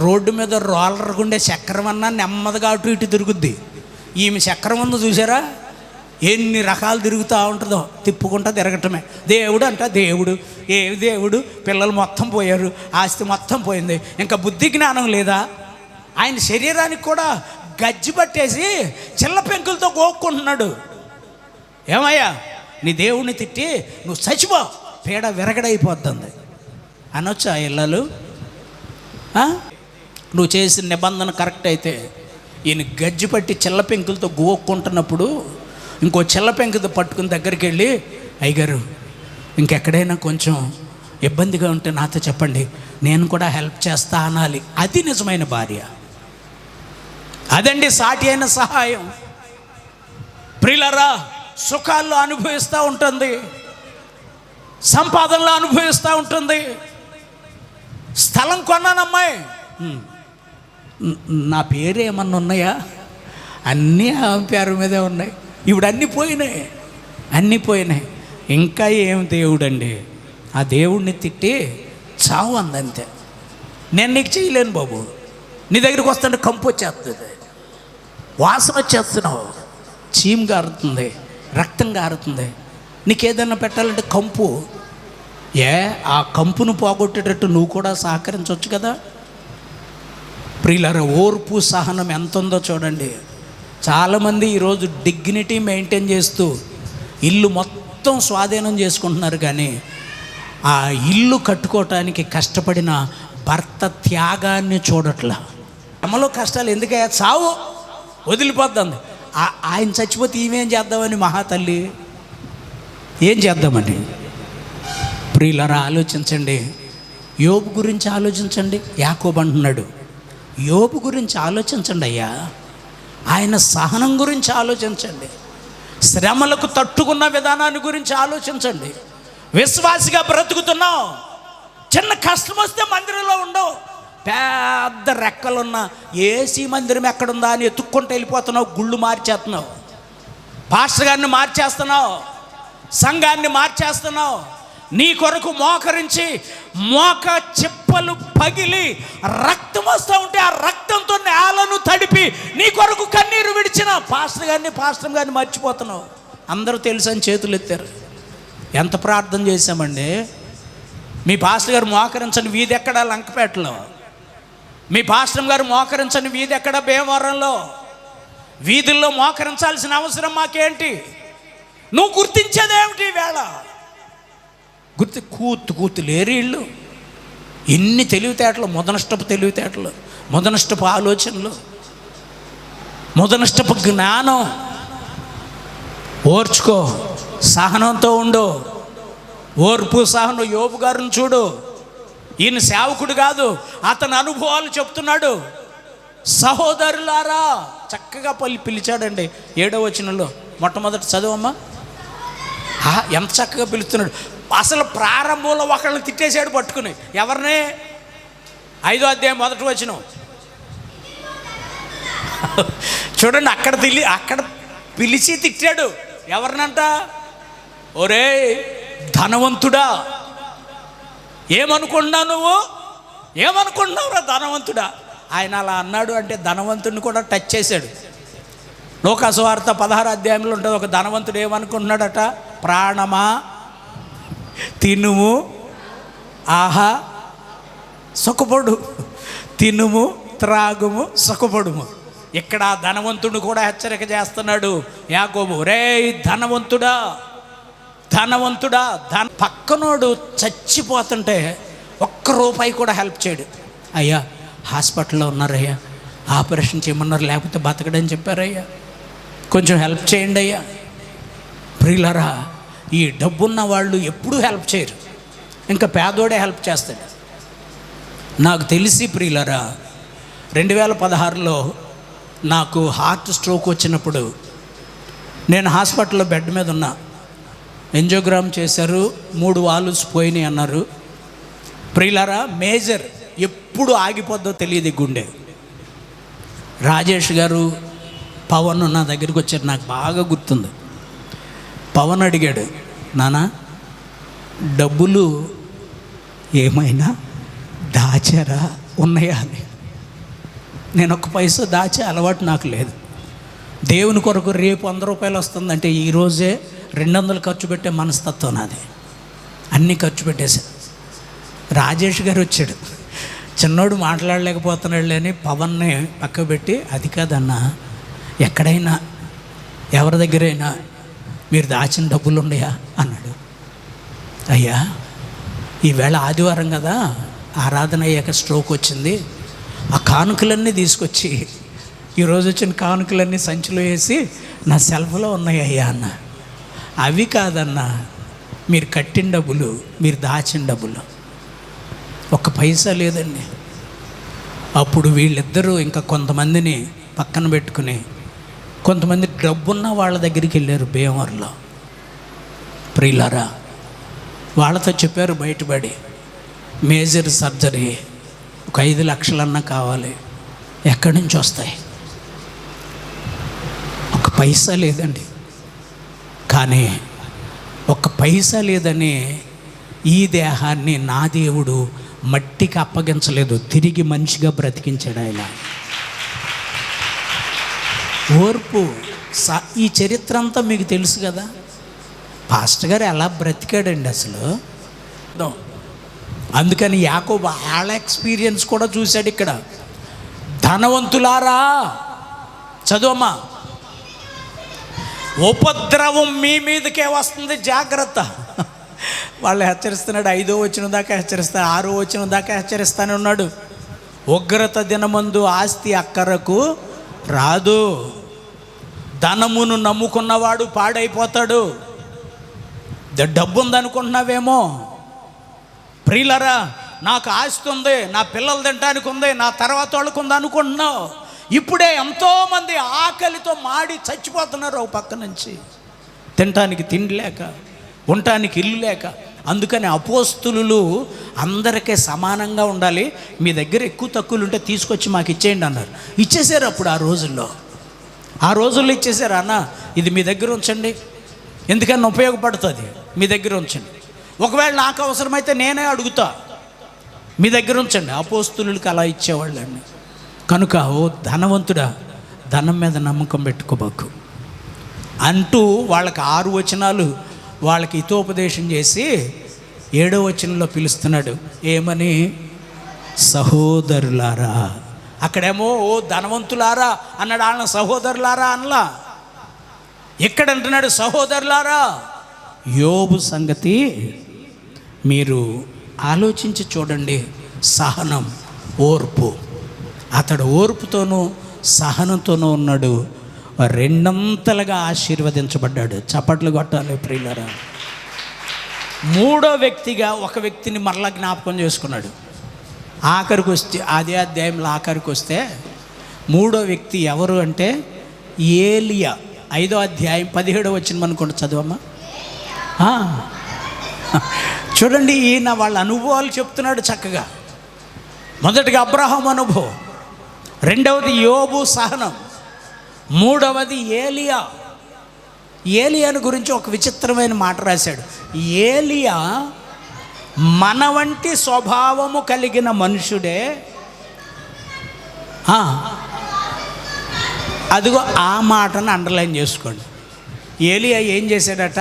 రోడ్డు మీద రోలర్ గుండే చక్రం అన్నా నెమ్మదిగా అటు ఇటు తిరుగుద్ది. ఈమె చక్రం ఉందో చూసారా, ఎన్ని రకాలు తిరుగుతూ ఉంటుందో, తిప్పుకుంటా తిరగటమే. దేవుడు అంట, దేవుడు ఏ దేవుడు, పిల్లలు మొత్తం పోయారు, ఆస్తి మొత్తం పోయింది, ఇంకా బుద్ధి జ్ఞానం లేదా? ఆయన శరీరానికి కూడా గజ్జి పట్టేసి చిల్ల పెంకులతో గోక్కుంటున్నాడు. ఏమయ్యా, నీ దేవుడిని తిట్టి నువ్వు చచ్చిపో, పీడ విరగడైపోతుంది అనొచ్చా ఇళ్ళలు? నువ్వు చేసిన నిబంధన కరెక్ట్ అయితే, ఈయన గజ్జి పట్టి చిల్ల పెంకులతో గోక్కుంటున్నప్పుడు ఇంకో చిల్ల పెంకుతో పట్టుకుని దగ్గరికి వెళ్ళి, అయ్యగారు ఇంకెక్కడైనా కొంచెం ఇబ్బందిగా ఉంటే నాతో చెప్పండి, నేను కూడా హెల్ప్ చేస్తా అనాలి. అది నిజమైన భార్య, అదండి సాటి అయిన సహాయం. ప్రియులారా, సుఖాల్లో అనుభవిస్తూ ఉంటుంది, సంపాదనలో అనుభవిస్తూ ఉంటుంది. స్థలం కొన్నానమ్మాయి, నా పేరు ఏమన్నా ఉన్నాయా? అన్నీ ఆమె పేరు మీదే ఉన్నాయి. ఇప్పుడు అన్నీ పోయినాయి, అన్నీ పోయినాయి. ఇంకా ఏం దేవుడండి? ఆ దేవుడిని తిట్టి చావు అందంతే. నేను నీకు చేయలేను బాబు, నీ దగ్గరికి వస్తుంటే కంపు వచ్చేస్తుంది, వాసన వచ్చేస్తున్నావు, చీమ్ గారుతుంది, రక్తం గారుతుంది. నీకు ఏదైనా పెట్టాలంటే కంపు, ఆ కంపును పోగొట్టేటట్టు నువ్వు కూడా సహకరించవచ్చు కదా. ప్రియులారా, ఓర్పు సహనం ఎంత ఉందో చూడండి. చాలామంది ఈరోజు డిగ్నిటీ మెయింటైన్ చేస్తూ ఇల్లు మొత్తం స్వాధీనం చేసుకుంటున్నారు, కానీ ఆ ఇల్లు కట్టుకోవటానికి కష్టపడిన భర్త త్యాగాన్ని చూడట్లా. అమ్మలో కష్టాలు ఎందుకయ్యా, చావు వదిలిపోద్ది. ఆయన చచ్చిపోతే ఈమెం చేద్దామని మహాతల్లి ఏం చేద్దామని. ప్రియులారా, ఆలోచించండి, యోబు గురించి ఆలోచించండి. యాకోబు అంటున్నాడు, యోబు గురించి ఆలోచించండి అయ్యా, ఆయన సహనం గురించి ఆలోచించండి, శ్రమలకు తట్టుకున్న విధానాన్ని గురించి ఆలోచించండి. విశ్వాసిగా బ్రతుకుతున్నావు, చిన్న కష్టం వస్తే మందిరంలో ఉండవు, పెద్ద రెక్కలున్న ఏసీ మందిరం ఎక్కడుందా అని ఎత్తుక్కుంటూ వెళ్ళిపోతున్నావు, గుళ్ళు మార్చేస్తున్నావు, పాస్టర్ గారిని మార్చేస్తున్నావు, సంఘాన్ని మార్చేస్తున్నావు. నీ కొరకు మోకరించి మోక చిప్పలు పగిలి రక్తం వస్తూ ఉంటే ఆ రక్తంతో నేలను తడిపి నీ కొరకు కన్నీరు విడిచిన పాస్టర్ గారిని మర్చిపోతున్నావు. అందరూ తెలుసు అని చేతులు ఎత్తారు. ఎంత ప్రార్థన చేశామండి, మీ పాస్టర్ గారు మోకరించని వీధి ఎక్కడ లంకపేటలో, మీ పాస్టర్ గారు మోకరించని వీధి ఎక్కడ భీమవరంలో. వీధుల్లో మోకరించాల్సిన అవసరం మాకేంటి? నువ్వు గుర్తించేదేమిటి వేళ? కూతు లేరు వీళ్ళు. ఎన్ని తెలివితేటలు, మొదనష్టపు తెలివితేటలు, మొదనష్టపు ఆలోచనలు, మొదనష్టపు జ్ఞానం. ఓర్చుకో, సహనంతో ఉండు. ఓర్పు సహనం. యోబు గారిని చూడు, ఈయన సేవకుడు కాదు, అతని అనుభవాలు చెప్తున్నాడు. సహోదరులారా చక్కగా పిలిచాడండి. 7వ వచనంలో మొట్టమొదటి చదువమ్మా. ఎంత చక్కగా పిలుస్తున్నాడు. అసలు ప్రారంభంలో ఒకళ్ళని తిట్టేసాడు పట్టుకుని. ఎవరిని? 5వ అధ్యాయం 1వ వచనం చూడండి. అక్కడ పిలిచి తిట్టాడు. ఎవరినంట? ఒరే ధనవంతుడా, ఏమనుకున్నావు నువ్వు? ఏమనుకున్నావురా ధనవంతుడా? ఆయన అలా అన్నాడు అంటే ధనవంతుడిని కూడా టచ్ చేశాడు. లోకాసు వార్త 16వ అధ్యాయంలో ఉంటుంది. ఒక ధనవంతుడు ఏమనుకుంటున్నాడట? ప్రాణమా తినుము, ఆహా సుఖపడు, తినుము త్రాగుము సుఖపడుము. ఇక్కడ ధనవంతుడు కూడా హెచ్చరిక చేస్తున్నాడు యాకోబు. రే ధనవంతుడా, ధనవంతుడా. పక్కనోడు చచ్చిపోతుంటే ₹1 కూడా హెల్ప్ చేయడు. అయ్యా హాస్పిటల్లో ఉన్నారయ్యా, ఆపరేషన్ చేయమన్నారు, లేకపోతే బతకడని చెప్పారయ్యా, కొంచెం హెల్ప్ చేయండి అయ్యా. ప్రియులరా, ఈ డబ్బున్న వాళ్ళు ఎప్పుడూ హెల్ప్ చేయరు, ఇంకా పేదోడే హెల్ప్ చేస్తాడు. నాకు తెలిసి ప్రియులరా, 2016లో నాకు హార్ట్ స్ట్రోక్ వచ్చినప్పుడు నేను హాస్పిటల్లో బెడ్ మీద ఉన్నా. ఎంజియోగ్రామ్ చేశారు, 3 వాల్వ్స్ పోయినాయి అన్నారు. ప్రియులరా, మేజర్ ఎప్పుడు ఆగిపోద్దో తెలియదు గుండె. రాజేష్ గారు, పవన్ నా దగ్గరికి వచ్చారు. నాకు బాగా గుర్తుంది. పవన్ అడిగాడు, నానా డబ్బులు ఏమైనా దాచారా, ఉన్నాయా అని. నేను ₹1 దాచే అలవాటు నాకు లేదు. దేవుని కొరకు రేపు ₹100 వస్తుందంటే ఈరోజే 200 ఖర్చు పెట్టే మనస్తత్వం నాది. అన్నీ ఖర్చు పెట్టేశా. రాజేష్ గారు వచ్చాడు. చిన్నోడు మాట్లాడలేకపోతున్నాడు అని పవన్ని పక్క పెట్టి, అది కాదన్నా, ఎక్కడైనా ఎవరి దగ్గరైనా మీరు దాచిన డబ్బులు ఉన్నాయా అన్నాడు. అయ్యా ఈవేళ ఆదివారం కదా, ఆరాధన అయ్యాక స్ట్రోక్ వచ్చింది, ఆ కానుకలన్నీ తీసుకొచ్చి ఈరోజు వచ్చిన కానుకలన్నీ సంచిలో వేసి నా సెల్ఫ్లో ఉన్నాయి అయ్యా అన్న. అవి కాదన్నా, మీరు కట్టిన డబ్బులు, మీరు దాచిన డబ్బులు, ₹1 లేదండి. అప్పుడు వీళ్ళిద్దరూ ఇంకా కొంతమందిని పక్కన పెట్టుకుని కొంతమంది డబ్బున్న వాళ్ళ దగ్గరికి వెళ్ళారు భీమవరంలో. ప్రియులారా, వాళ్ళతో చెప్పారు బయటపడి, మేజర్ సర్జరీ, ఒక 5 లక్షలన్నా కావాలి. ఎక్కడి నుంచి వస్తాయి? ₹1 లేదండి. కానీ ₹1 లేదని ఈ దేహాన్ని నా దేవుడు మట్టికి అప్పగించలేదు, తిరిగి మనిషిగా బ్రతికించాడు ఆయన. ఓర్పు. ఈ చరిత్ర అంతా మీకు తెలుసు కదా. పాస్టర్ గారు ఎలా బ్రతికాడండి అసలు. అందుకని యాకోబు వాళ్ళ ఎక్స్పీరియన్స్ కూడా చూశాడు ఇక్కడ. ధనవంతులారా, చదువమ్మా, ఉపద్రవం మీ మీదకే వస్తుంది, జాగ్రత్త. వాళ్ళు హెచ్చరిస్తున్నాడు. 5వ వచనం దాకా హెచ్చరిస్తా, 6వ వచనం దాకా హెచ్చరిస్తానే ఉన్నాడు. ఉగ్రత దినమందు ఆస్తి అక్కరకు రాదు, ధనమును నమ్ముకున్నవాడు పాడైపోతాడు. డబ్బు ఉందనుకుంటున్నావేమో. ప్రియులరా, నాకు ఆస్తి ఉంది, నా పిల్లలు తినడానికి ఉంది, నా తర్వాత వాళ్ళకు ఉంది అనుకుంటున్నావు. ఇప్పుడే ఎంతోమంది ఆకలితో మాడి చచ్చిపోతున్నారు ఒక పక్క నుంచి, తినటానికి తిండి లేక, ఉండటానికి ఇల్లు లేక. అందుకని అపోస్తులు అందరికీ సమానంగా ఉండాలి, మీ దగ్గర ఎక్కువ తక్కువలు ఉంటే తీసుకొచ్చి మాకు ఇచ్చేయండి అన్నారు. ఇచ్చేసారు అప్పుడు ఆ రోజుల్లో ఇచ్చేసారు. అన్న ఇది మీ దగ్గర ఉంచండి, ఎందుకన్నా ఉపయోగపడుతుంది, మీ దగ్గర ఉంచండి, ఒకవేళ నాకు అవసరమైతే నేనే అడుగుతా, మీ దగ్గర ఉంచండి. అపోస్తులకు అలా ఇచ్చేవాళ్ళండి. కనుక ఓ ధనవంతుడా, ధనం మీద నమ్మకం పెట్టుకోబాకు అంటూ వాళ్ళకి 6 వచనాలు వాళ్ళకి హితోపదేశం చేసి 7వ వచనంలో పిలుస్తున్నాడు ఏమని? సహోదరులారా. అక్కడేమో ఓ ధనవంతులారా అన్నాడు, ఆయన సహోదరులారా అనలా. ఎక్కడ అంటున్నాడు సహోదరులారా? యోబు సంగతి మీరు ఆలోచించి చూడండి. సహనం, ఓర్పు. అతడు ఓర్పుతోనూ సహనంతోనూ ఉన్నాడు, రెండంతలుగా ఆశీర్వదించబడ్డాడు. చప్పట్లు కొట్టాలి ప్రియులారా. 3వ వ్యక్తిగా ఒక వ్యక్తిని మరలా జ్ఞాపకం చేసుకున్నాడు. ఆఖరికి వస్తే అదే అధ్యాయంలో ఆఖరికి వస్తే 3వ వ్యక్తి ఎవరు అంటే ఏలియా. 5వ అధ్యాయం 17వ వచనం అనుకోండి, చదవమ్మా. చూడండి, ఈయన వాళ్ళ అనుభవాలు చెప్తున్నాడు చక్కగా. మొదటిగా అబ్రహాం అనుభవం, 2వది యోబు సహనం, 3వది ఏలియా. ఏలియాను గురించి ఒక విచిత్రమైన మాట రాశాడు. ఏలియా మన వంటి స్వభావము కలిగిన మనుషుడే. అదిగో ఆ మాటను అండర్లైన్ చేసుకోండి. ఏలియా ఏం చేశాడట?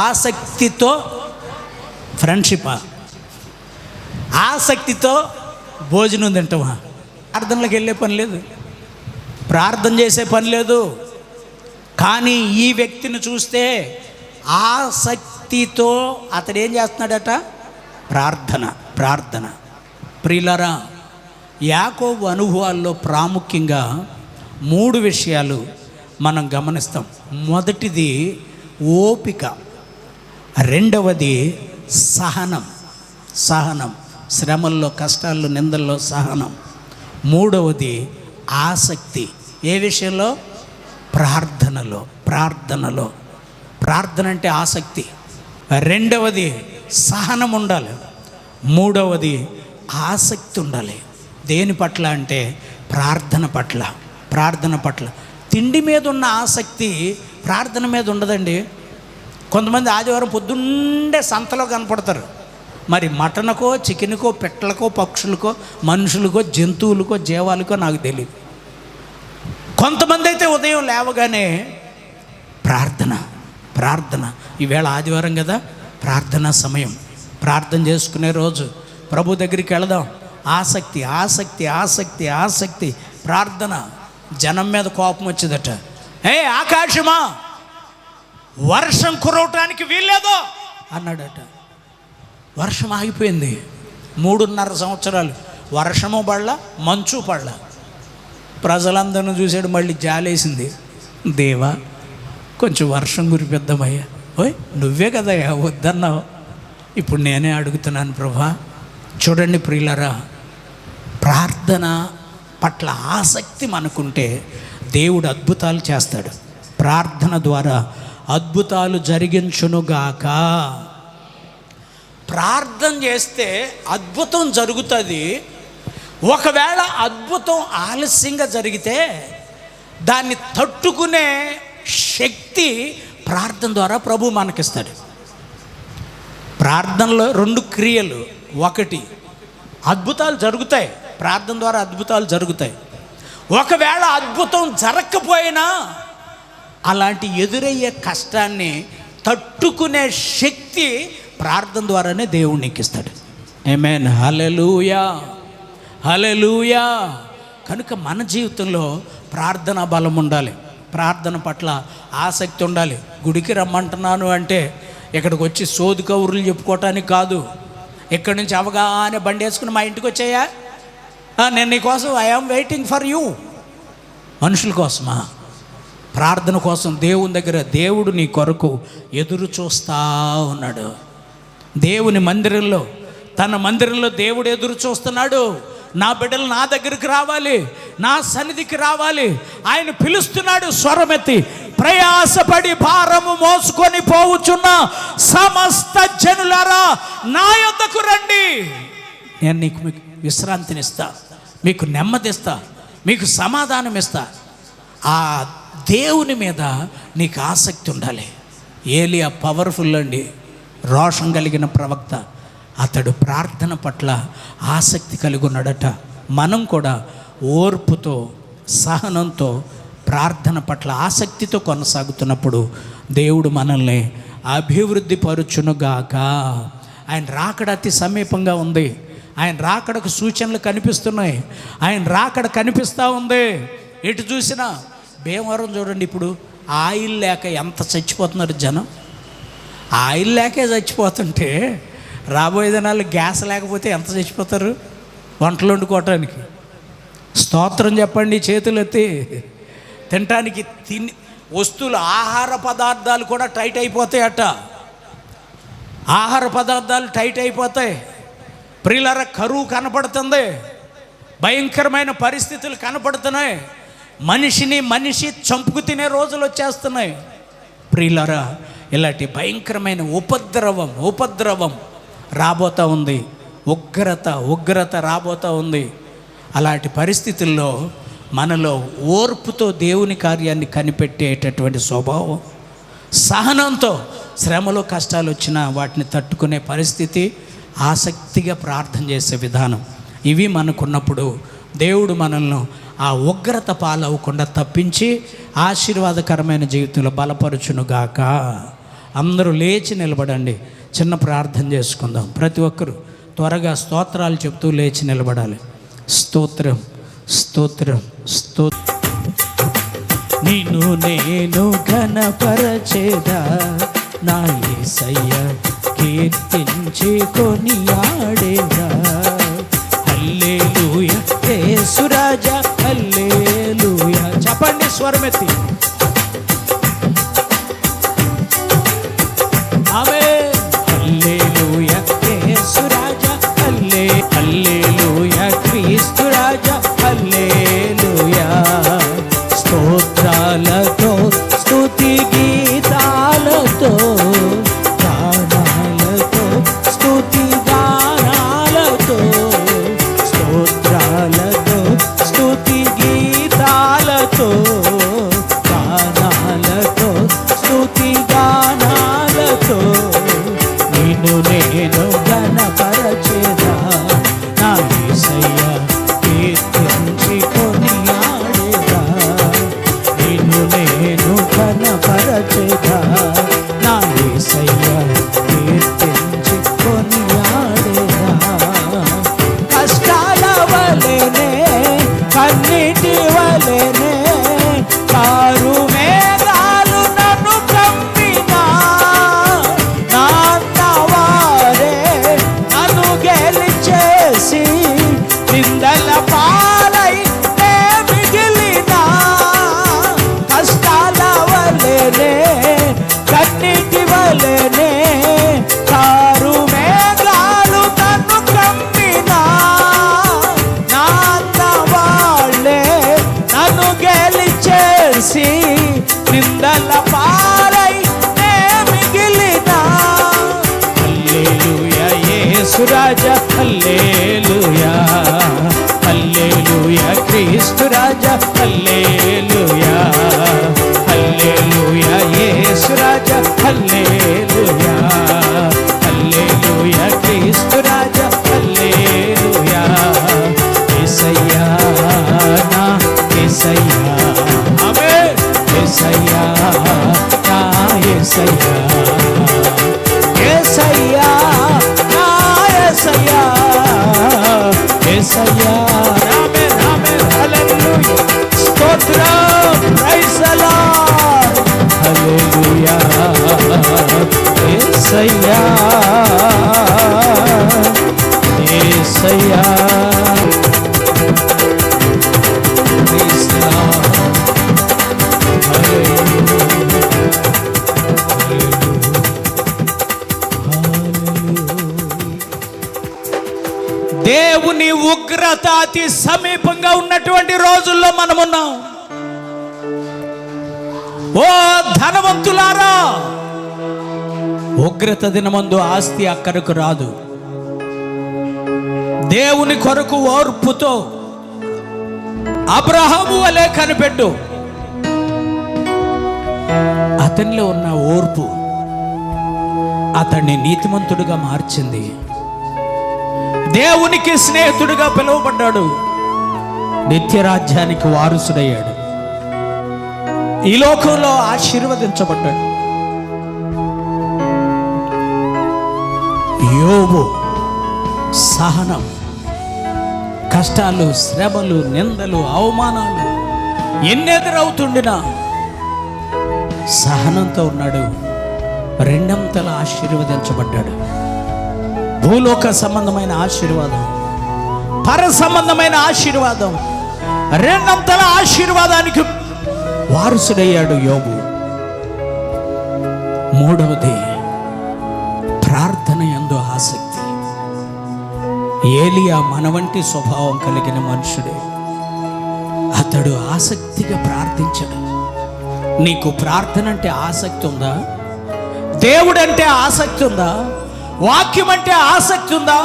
ఆసక్తితో ఫ్రెండ్షిప్, ఆసక్తితో భోజనం తింటామా? ప్రార్థనలకు వెళ్ళే పని లేదు, ప్రార్థన చేసే పని లేదు. కానీ ఈ వ్యక్తిని చూస్తే ఆసక్తితో అతడు ఏం చేస్తున్నాడట? ప్రార్థన. ప్రియులారా, యాకోబు అనుభవాల్లో ప్రాముఖ్యంగా 3 విషయాలు మనం గమనిస్తాం. మొదటిది ఓపిక, 2వది సహనం, శ్రమల్లో, కష్టాల్లో, నిందల్లో సహనం, 3వది ఆసక్తి. ఏ విషయంలో? ప్రార్థనలో. ప్రార్థన అంటే ఆసక్తి. 2వది సహనం ఉండాలి, 3వది ఆసక్తి ఉండాలి. దేని పట్ల అంటే ప్రార్థన పట్ల. తిండి మీద ఉన్న ఆసక్తి ప్రార్థన మీద ఉండదండి. కొంతమంది ఆదివారం పొద్దున్నే సంతలో కనపడతారు. మరి మటన్కో, చికెన్కో, పెట్టలకో, పక్షులకో, మనుషులకో, జంతువులకో, జీవాలకో నాకు తెలియదు. కొంతమంది అయితే ఉదయం లేవగానే ప్రార్థన. ఈవేళ ఆదివారం కదా, ప్రార్థనా సమయం, ప్రార్థన చేసుకునే రోజు. ప్రభు దగ్గరికి వెళదాం. ఆసక్తి, ప్రార్థన. జనం మీద కోపం వచ్చేదట. ఆకాశమా, వర్షం కురవటానికి వీల్లేదో అన్నాడట. వర్షం ఆగిపోయింది. 3.5 సంవత్సరాలు వర్షము పడలా, మంచు పడలా. ప్రజలందరిని చూశాడు, మళ్ళీ జాలేసింది. దేవా, కొంచెం వర్షం కురిపిద్దామయ్యా. ఓయ్, నువ్వే కదయ్యా వద్దన్నావు, ఇప్పుడు నేనే అడుగుతున్నాను ప్రభా. చూడండి ప్రియులారా, ప్రార్థన పట్ల ఆసక్తి మనకుంటే దేవుడు అద్భుతాలు చేస్తాడు. ప్రార్థన ద్వారా అద్భుతాలు జరిగించునుగాక. ప్రార్థన చేస్తే అద్భుతం జరుగుతుంది. ఒకవేళ అద్భుతం ఆలస్యంగా జరిగితే దాన్ని తట్టుకునే శక్తి ప్రార్థన ద్వారా ప్రభు మనకిస్తాడు. ప్రార్థనలో 2 క్రియలు. ఒకటి, అద్భుతాలు జరుగుతాయి, ప్రార్థన ద్వారా అద్భుతాలు జరుగుతాయి. ఒకవేళ అద్భుతం జరగకపోయినా అలాంటి ఎదురయ్యే కష్టాన్ని తట్టుకునే శక్తి ప్రార్థన ద్వారానే దేవుడు నీకు ఇస్తాడు. ఆమేన్. హల్లెలూయా. కనుక మన జీవితంలో ప్రార్థన బలం ఉండాలి, ప్రార్థన పట్ల ఆసక్తి ఉండాలి. గుడికి రమ్మంటున్నాను అంటే ఇక్కడికి వచ్చి సోది కౌరులు చెప్పుకోవటానికి కాదు. ఇక్కడి నుంచి అవగానే బండి వేసుకుని మా ఇంటికి వచ్చాయా, నేను నీ కోసం ఐఆమ్ వెయిటింగ్ ఫర్ యూ. మనుషుల కోసమా? ప్రార్థన కోసం దేవుని దగ్గర దేవుడు నీ కొరకు ఎదురు చూస్తూ ఉన్నాడు. దేవుని మందిరంలో, తన మందిరంలో దేవుడు ఎదురు చూస్తున్నాడు. నా బిడ్డలు నా దగ్గరికి రావాలి, నా సన్నిధికి రావాలి. ఆయన పిలుస్తున్నాడు స్వరమెత్తి, ప్రయాసపడి భారము మోసుకొని పోవుచున్న సమస్త జనులారా నా యొద్దకు రండి, నేను మీకు విశ్రాంతినిస్తా, మీకు నెమ్మదిస్తా, మీకు సమాధానం ఇస్తా. ఆ దేవుని మీద నీకు ఆసక్తి ఉండాలి. ఏలియా పవర్ఫుల్ అండి, రోషం కలిగిన ప్రవక్త. అతడు ప్రార్థన పట్ల ఆసక్తి కలిగి ఉన్నాడట. మనం కూడా ఓర్పుతో, సహనంతో, ప్రార్థన పట్ల ఆసక్తితో కొనసాగుతున్నప్పుడు దేవుడు మనల్ని అభివృద్ధి పరుచునుగాక. ఆయన రాకడ అతి సమీపంగా ఉంది. ఆయన రాకడకు సూచనలు కనిపిస్తున్నాయి. ఆయన రాకడ కనిపిస్తూ ఉంది. ఎటు చూసినా భీమవరం చూడండి, ఇప్పుడు ఆయిల్ లేక ఎంత చచ్చిపోతున్నారు జనం. ఆయిల్ లేకే చచ్చిపోతుంటే రాబోయే దినాలు గ్యాస్ లేకపోతే ఎంత చచ్చిపోతారు వంటలు వండుకోవటానికి. స్తోత్రం చెప్పండి చేతులు ఎత్తి. తినటానికి వస్తువులు, ఆహార పదార్థాలు కూడా టైట్ అయిపోతాయట. ఆహార పదార్థాలు టైట్ అయిపోతాయి. ప్రియులారా, కరువు కనపడుతుంది. భయంకరమైన పరిస్థితులు కనపడుతున్నాయి. మనిషి చంపుకు తినే రోజులు వచ్చేస్తున్నాయి. ప్రియులారా, ఇలాంటి భయంకరమైన ఉపద్రవం రాబోతూ ఉంది. ఉగ్రత రాబోతూ ఉంది. అలాంటి పరిస్థితుల్లో మనలో ఓర్పుతో దేవుని కార్యాన్ని కనిపెట్టేటటువంటి స్వభావం, సహనంతో శ్రమలో కష్టాలు వచ్చినా వాటిని తట్టుకునే పరిస్థితి, ఆసక్తిగా ప్రార్థన చేసే విధానం, ఇవి మనకున్నప్పుడు దేవుడు మనల్ని ఆ ఉగ్రత పాలవకుండా తప్పించి ఆశీర్వాదకరమైన జీవితంలో బలపరుచునుగాక. అందరూ లేచి నిలబడండి. చిన్న ప్రార్థన చేసుకుందాం. ప్రతి ఒక్కరూ త్వరగా స్తోత్రాలు చెప్తూ లేచి నిలబడాలి. స్తోత్రం, స్తోత్రం, స్తోత్రం. నిన్ను నేను ఘనపరచేదా నా యేసయ్య, కీర్తించి కొనియాడేదా. హల్లెలూయా యేసు రాజా, హల్లెలూయా. చెప్పండి స్వరమెత్తి. ఆమేన్. హల్లెలూయా యేసు రాజా, హల్లెలూయా క్రీస్తు రాజా, హల్లెలూయా. స్తోత్రాలతో స్తుతి గీతాలతో గానాలతో స్తుతి గానాలతో, స్తోత్రాలతో స్తుతి గీతాలతో గానాలతో స్తుతి గానాలతో నిన్ను నేను ఘనపరచెదా నా యేసయ్య, కీర్తించి కొనియాడేదా. నిన్ను నేను ఘనపరచెదా నా యేసయ్య, కీర్తించి కొనియాడేదా. కష్టాల వలెనే కన్నీటి వలెనే కారు మేఘాలు నన్ను కమ్మినా, నాన్నవారే నన్ను గెలిచేసి నిందల పాలై నే మిగిలినా. కష్టాల వలెనే కన్నీటి వలెనే కారు మేఘాలు నన్ను కమ్మినా, నాన్న వాళ్ళే నన్ను గెలిచేసి నిందల పాలై నే మిగిలినా. హల్లెలూయా యేసు రాజా, హల్లెలూయా. హల్లెలూయా క్రీస్తు రాజా, హల్లెలూయా. హల్లెలూయా యేసు రాజా, హల్లెలూయా. హల్లెలూయా క్రీస్తు రాజా, హల్లెలూయా. యేసయ్యా నా యేసయ్యా, ఆమేన్. యేసయ్యా నా యేసయ్యా, యేసయ్యా నా యేసయ్యా, యేసయ్యా. ఆమేన్, ఆమేన్. హల్లెలూయా. స్తోత్రం, praise the lord. Hallelujah Yesayya, Yesayya. Praise the lord. Hallelujah, దేవుని ఉగ్రత అతి సమీపంగా ఉన్నటువంటి రోజుల్లో మనమున్నాం. ఓ ధనవంతులారా, ఉగ్రత దినమందు ఆస్తి అక్కడకు రాదు. దేవుని కొరకు ఓర్పుతో అబ్రహాము వలె కనిపెట్టు. అతనిలో ఉన్న ఓర్పు అతన్ని నీతిమంతుడిగా మార్చింది. దేవునికి స్నేహితుడిగా పిలువబడ్డాడు. నిత్యరాజ్యానికి వారసుడయ్యాడు. ఈ లోకంలో ఆశీర్వదించబడ్డాడు. యోబు సహనం, కష్టాలు, శ్రమలు, నిందలు, అవమానాలు ఎన్నెదురవుతుండినా సహనంతో ఉన్నాడు. రెండంతల ఆశీర్వదించబడ్డాడు. భూలోక సంబంధమైన ఆశీర్వాదం, పర సంబంధమైన ఆశీర్వాదం, రెండంతల ఆశీర్వాదానికి వారసుడయ్యాడు యోబు. మూడవది ప్రార్థన యందు ఆసక్తి. ఏలియా మన వంటి స్వభావం కలిగిన మనుషుడే. అతడు ఆసక్తిగా ప్రార్థించాడు. నీకు ప్రార్థన అంటే ఆసక్తి ఉందా? దేవుడు అంటే ఆసక్తి ఉందా? వాక్యం అంటే ఆసక్తి ఉందా?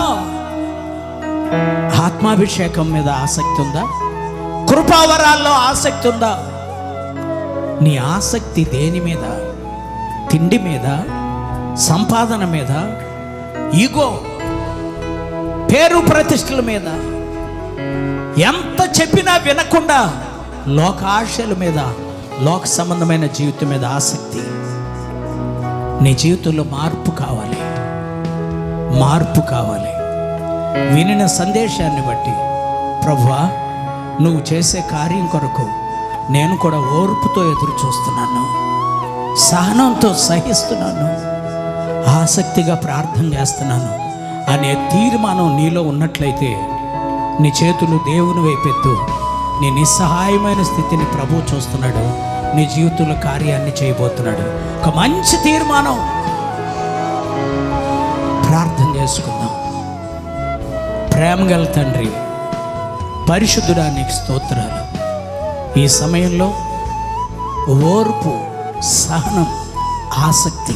ఆత్మాభిషేకం మీద ఆసక్తి ఉందా? కృపావరాల్లో ఆసక్తి ఉందా? నీ ఆసక్తి దేని మీద? తిండి మీద, సంపాదన మీద, ఈగో, పేరు ప్రతిష్టల మీద, ఎంత చెప్పినా వినకుండా లోక ఆశల మీద, లోక సంబంధమైన జీవితం మీద ఆసక్తి. నీ జీవితంలో మార్పు కావాలి, మార్పు కావాలి. వినిన సందేశాన్ని బట్టి ప్రభువా, నువ్వు చేసే కార్యం కొరకు నేను కూడా ఓర్పుతో ఎదురు చూస్తున్నాను, సహనంతో సహిస్తున్నాను, ఆసక్తిగా ప్రార్థన చేస్తున్నాను అనే తీర్మానం నీలో ఉన్నట్లయితే నీ చేతులు దేవుని వైపెత్తు. నీ నిస్సహాయమైన స్థితిని ప్రభువు చూస్తున్నాడు. నీ జీవితంలో కార్యాన్ని చేయబోతున్నాడు. ఒక మంచి తీర్మానం. ప్రార్థన చేసుకుందాం. ప్రేమగల తండ్రి, పరిశుద్ధుడా, నీకు స్తోత్రాలు. ఈ సమయంలో ఓర్పు, సహనం, ఆసక్తి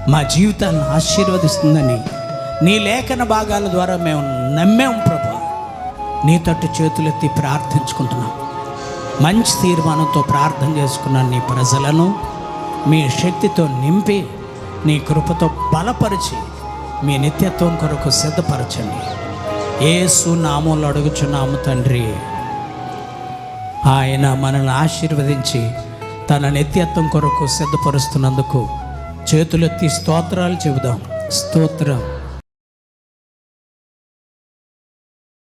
మా జీవితాన్ని ఆశీర్వదిస్తుందని నీ లేఖన భాగాల ద్వారా మేము నమ్మాం ప్రభా. నీ తట్టు చేతులెత్తి ప్రార్థించుకుంటున్నాం. మంచి తీర్మానంతో ప్రార్థన చేసుకున్న నీ ప్రజలను మీ శక్తితో నింపి, నీ కృపతో బలపరిచి, మీ నిత్యత్వం కొరకు సిద్ధపరచండి. యేసు నామములో అడుగుచున్నాము తండ్రి. ఆయన మనల్ని ఆశీర్వదించి తన నిత్యత్వం కొరకు సిద్ధపరుస్తున్నందుకు చేతులెత్తి స్తోత్రాలు చెబుదాం. స్తోత్రం.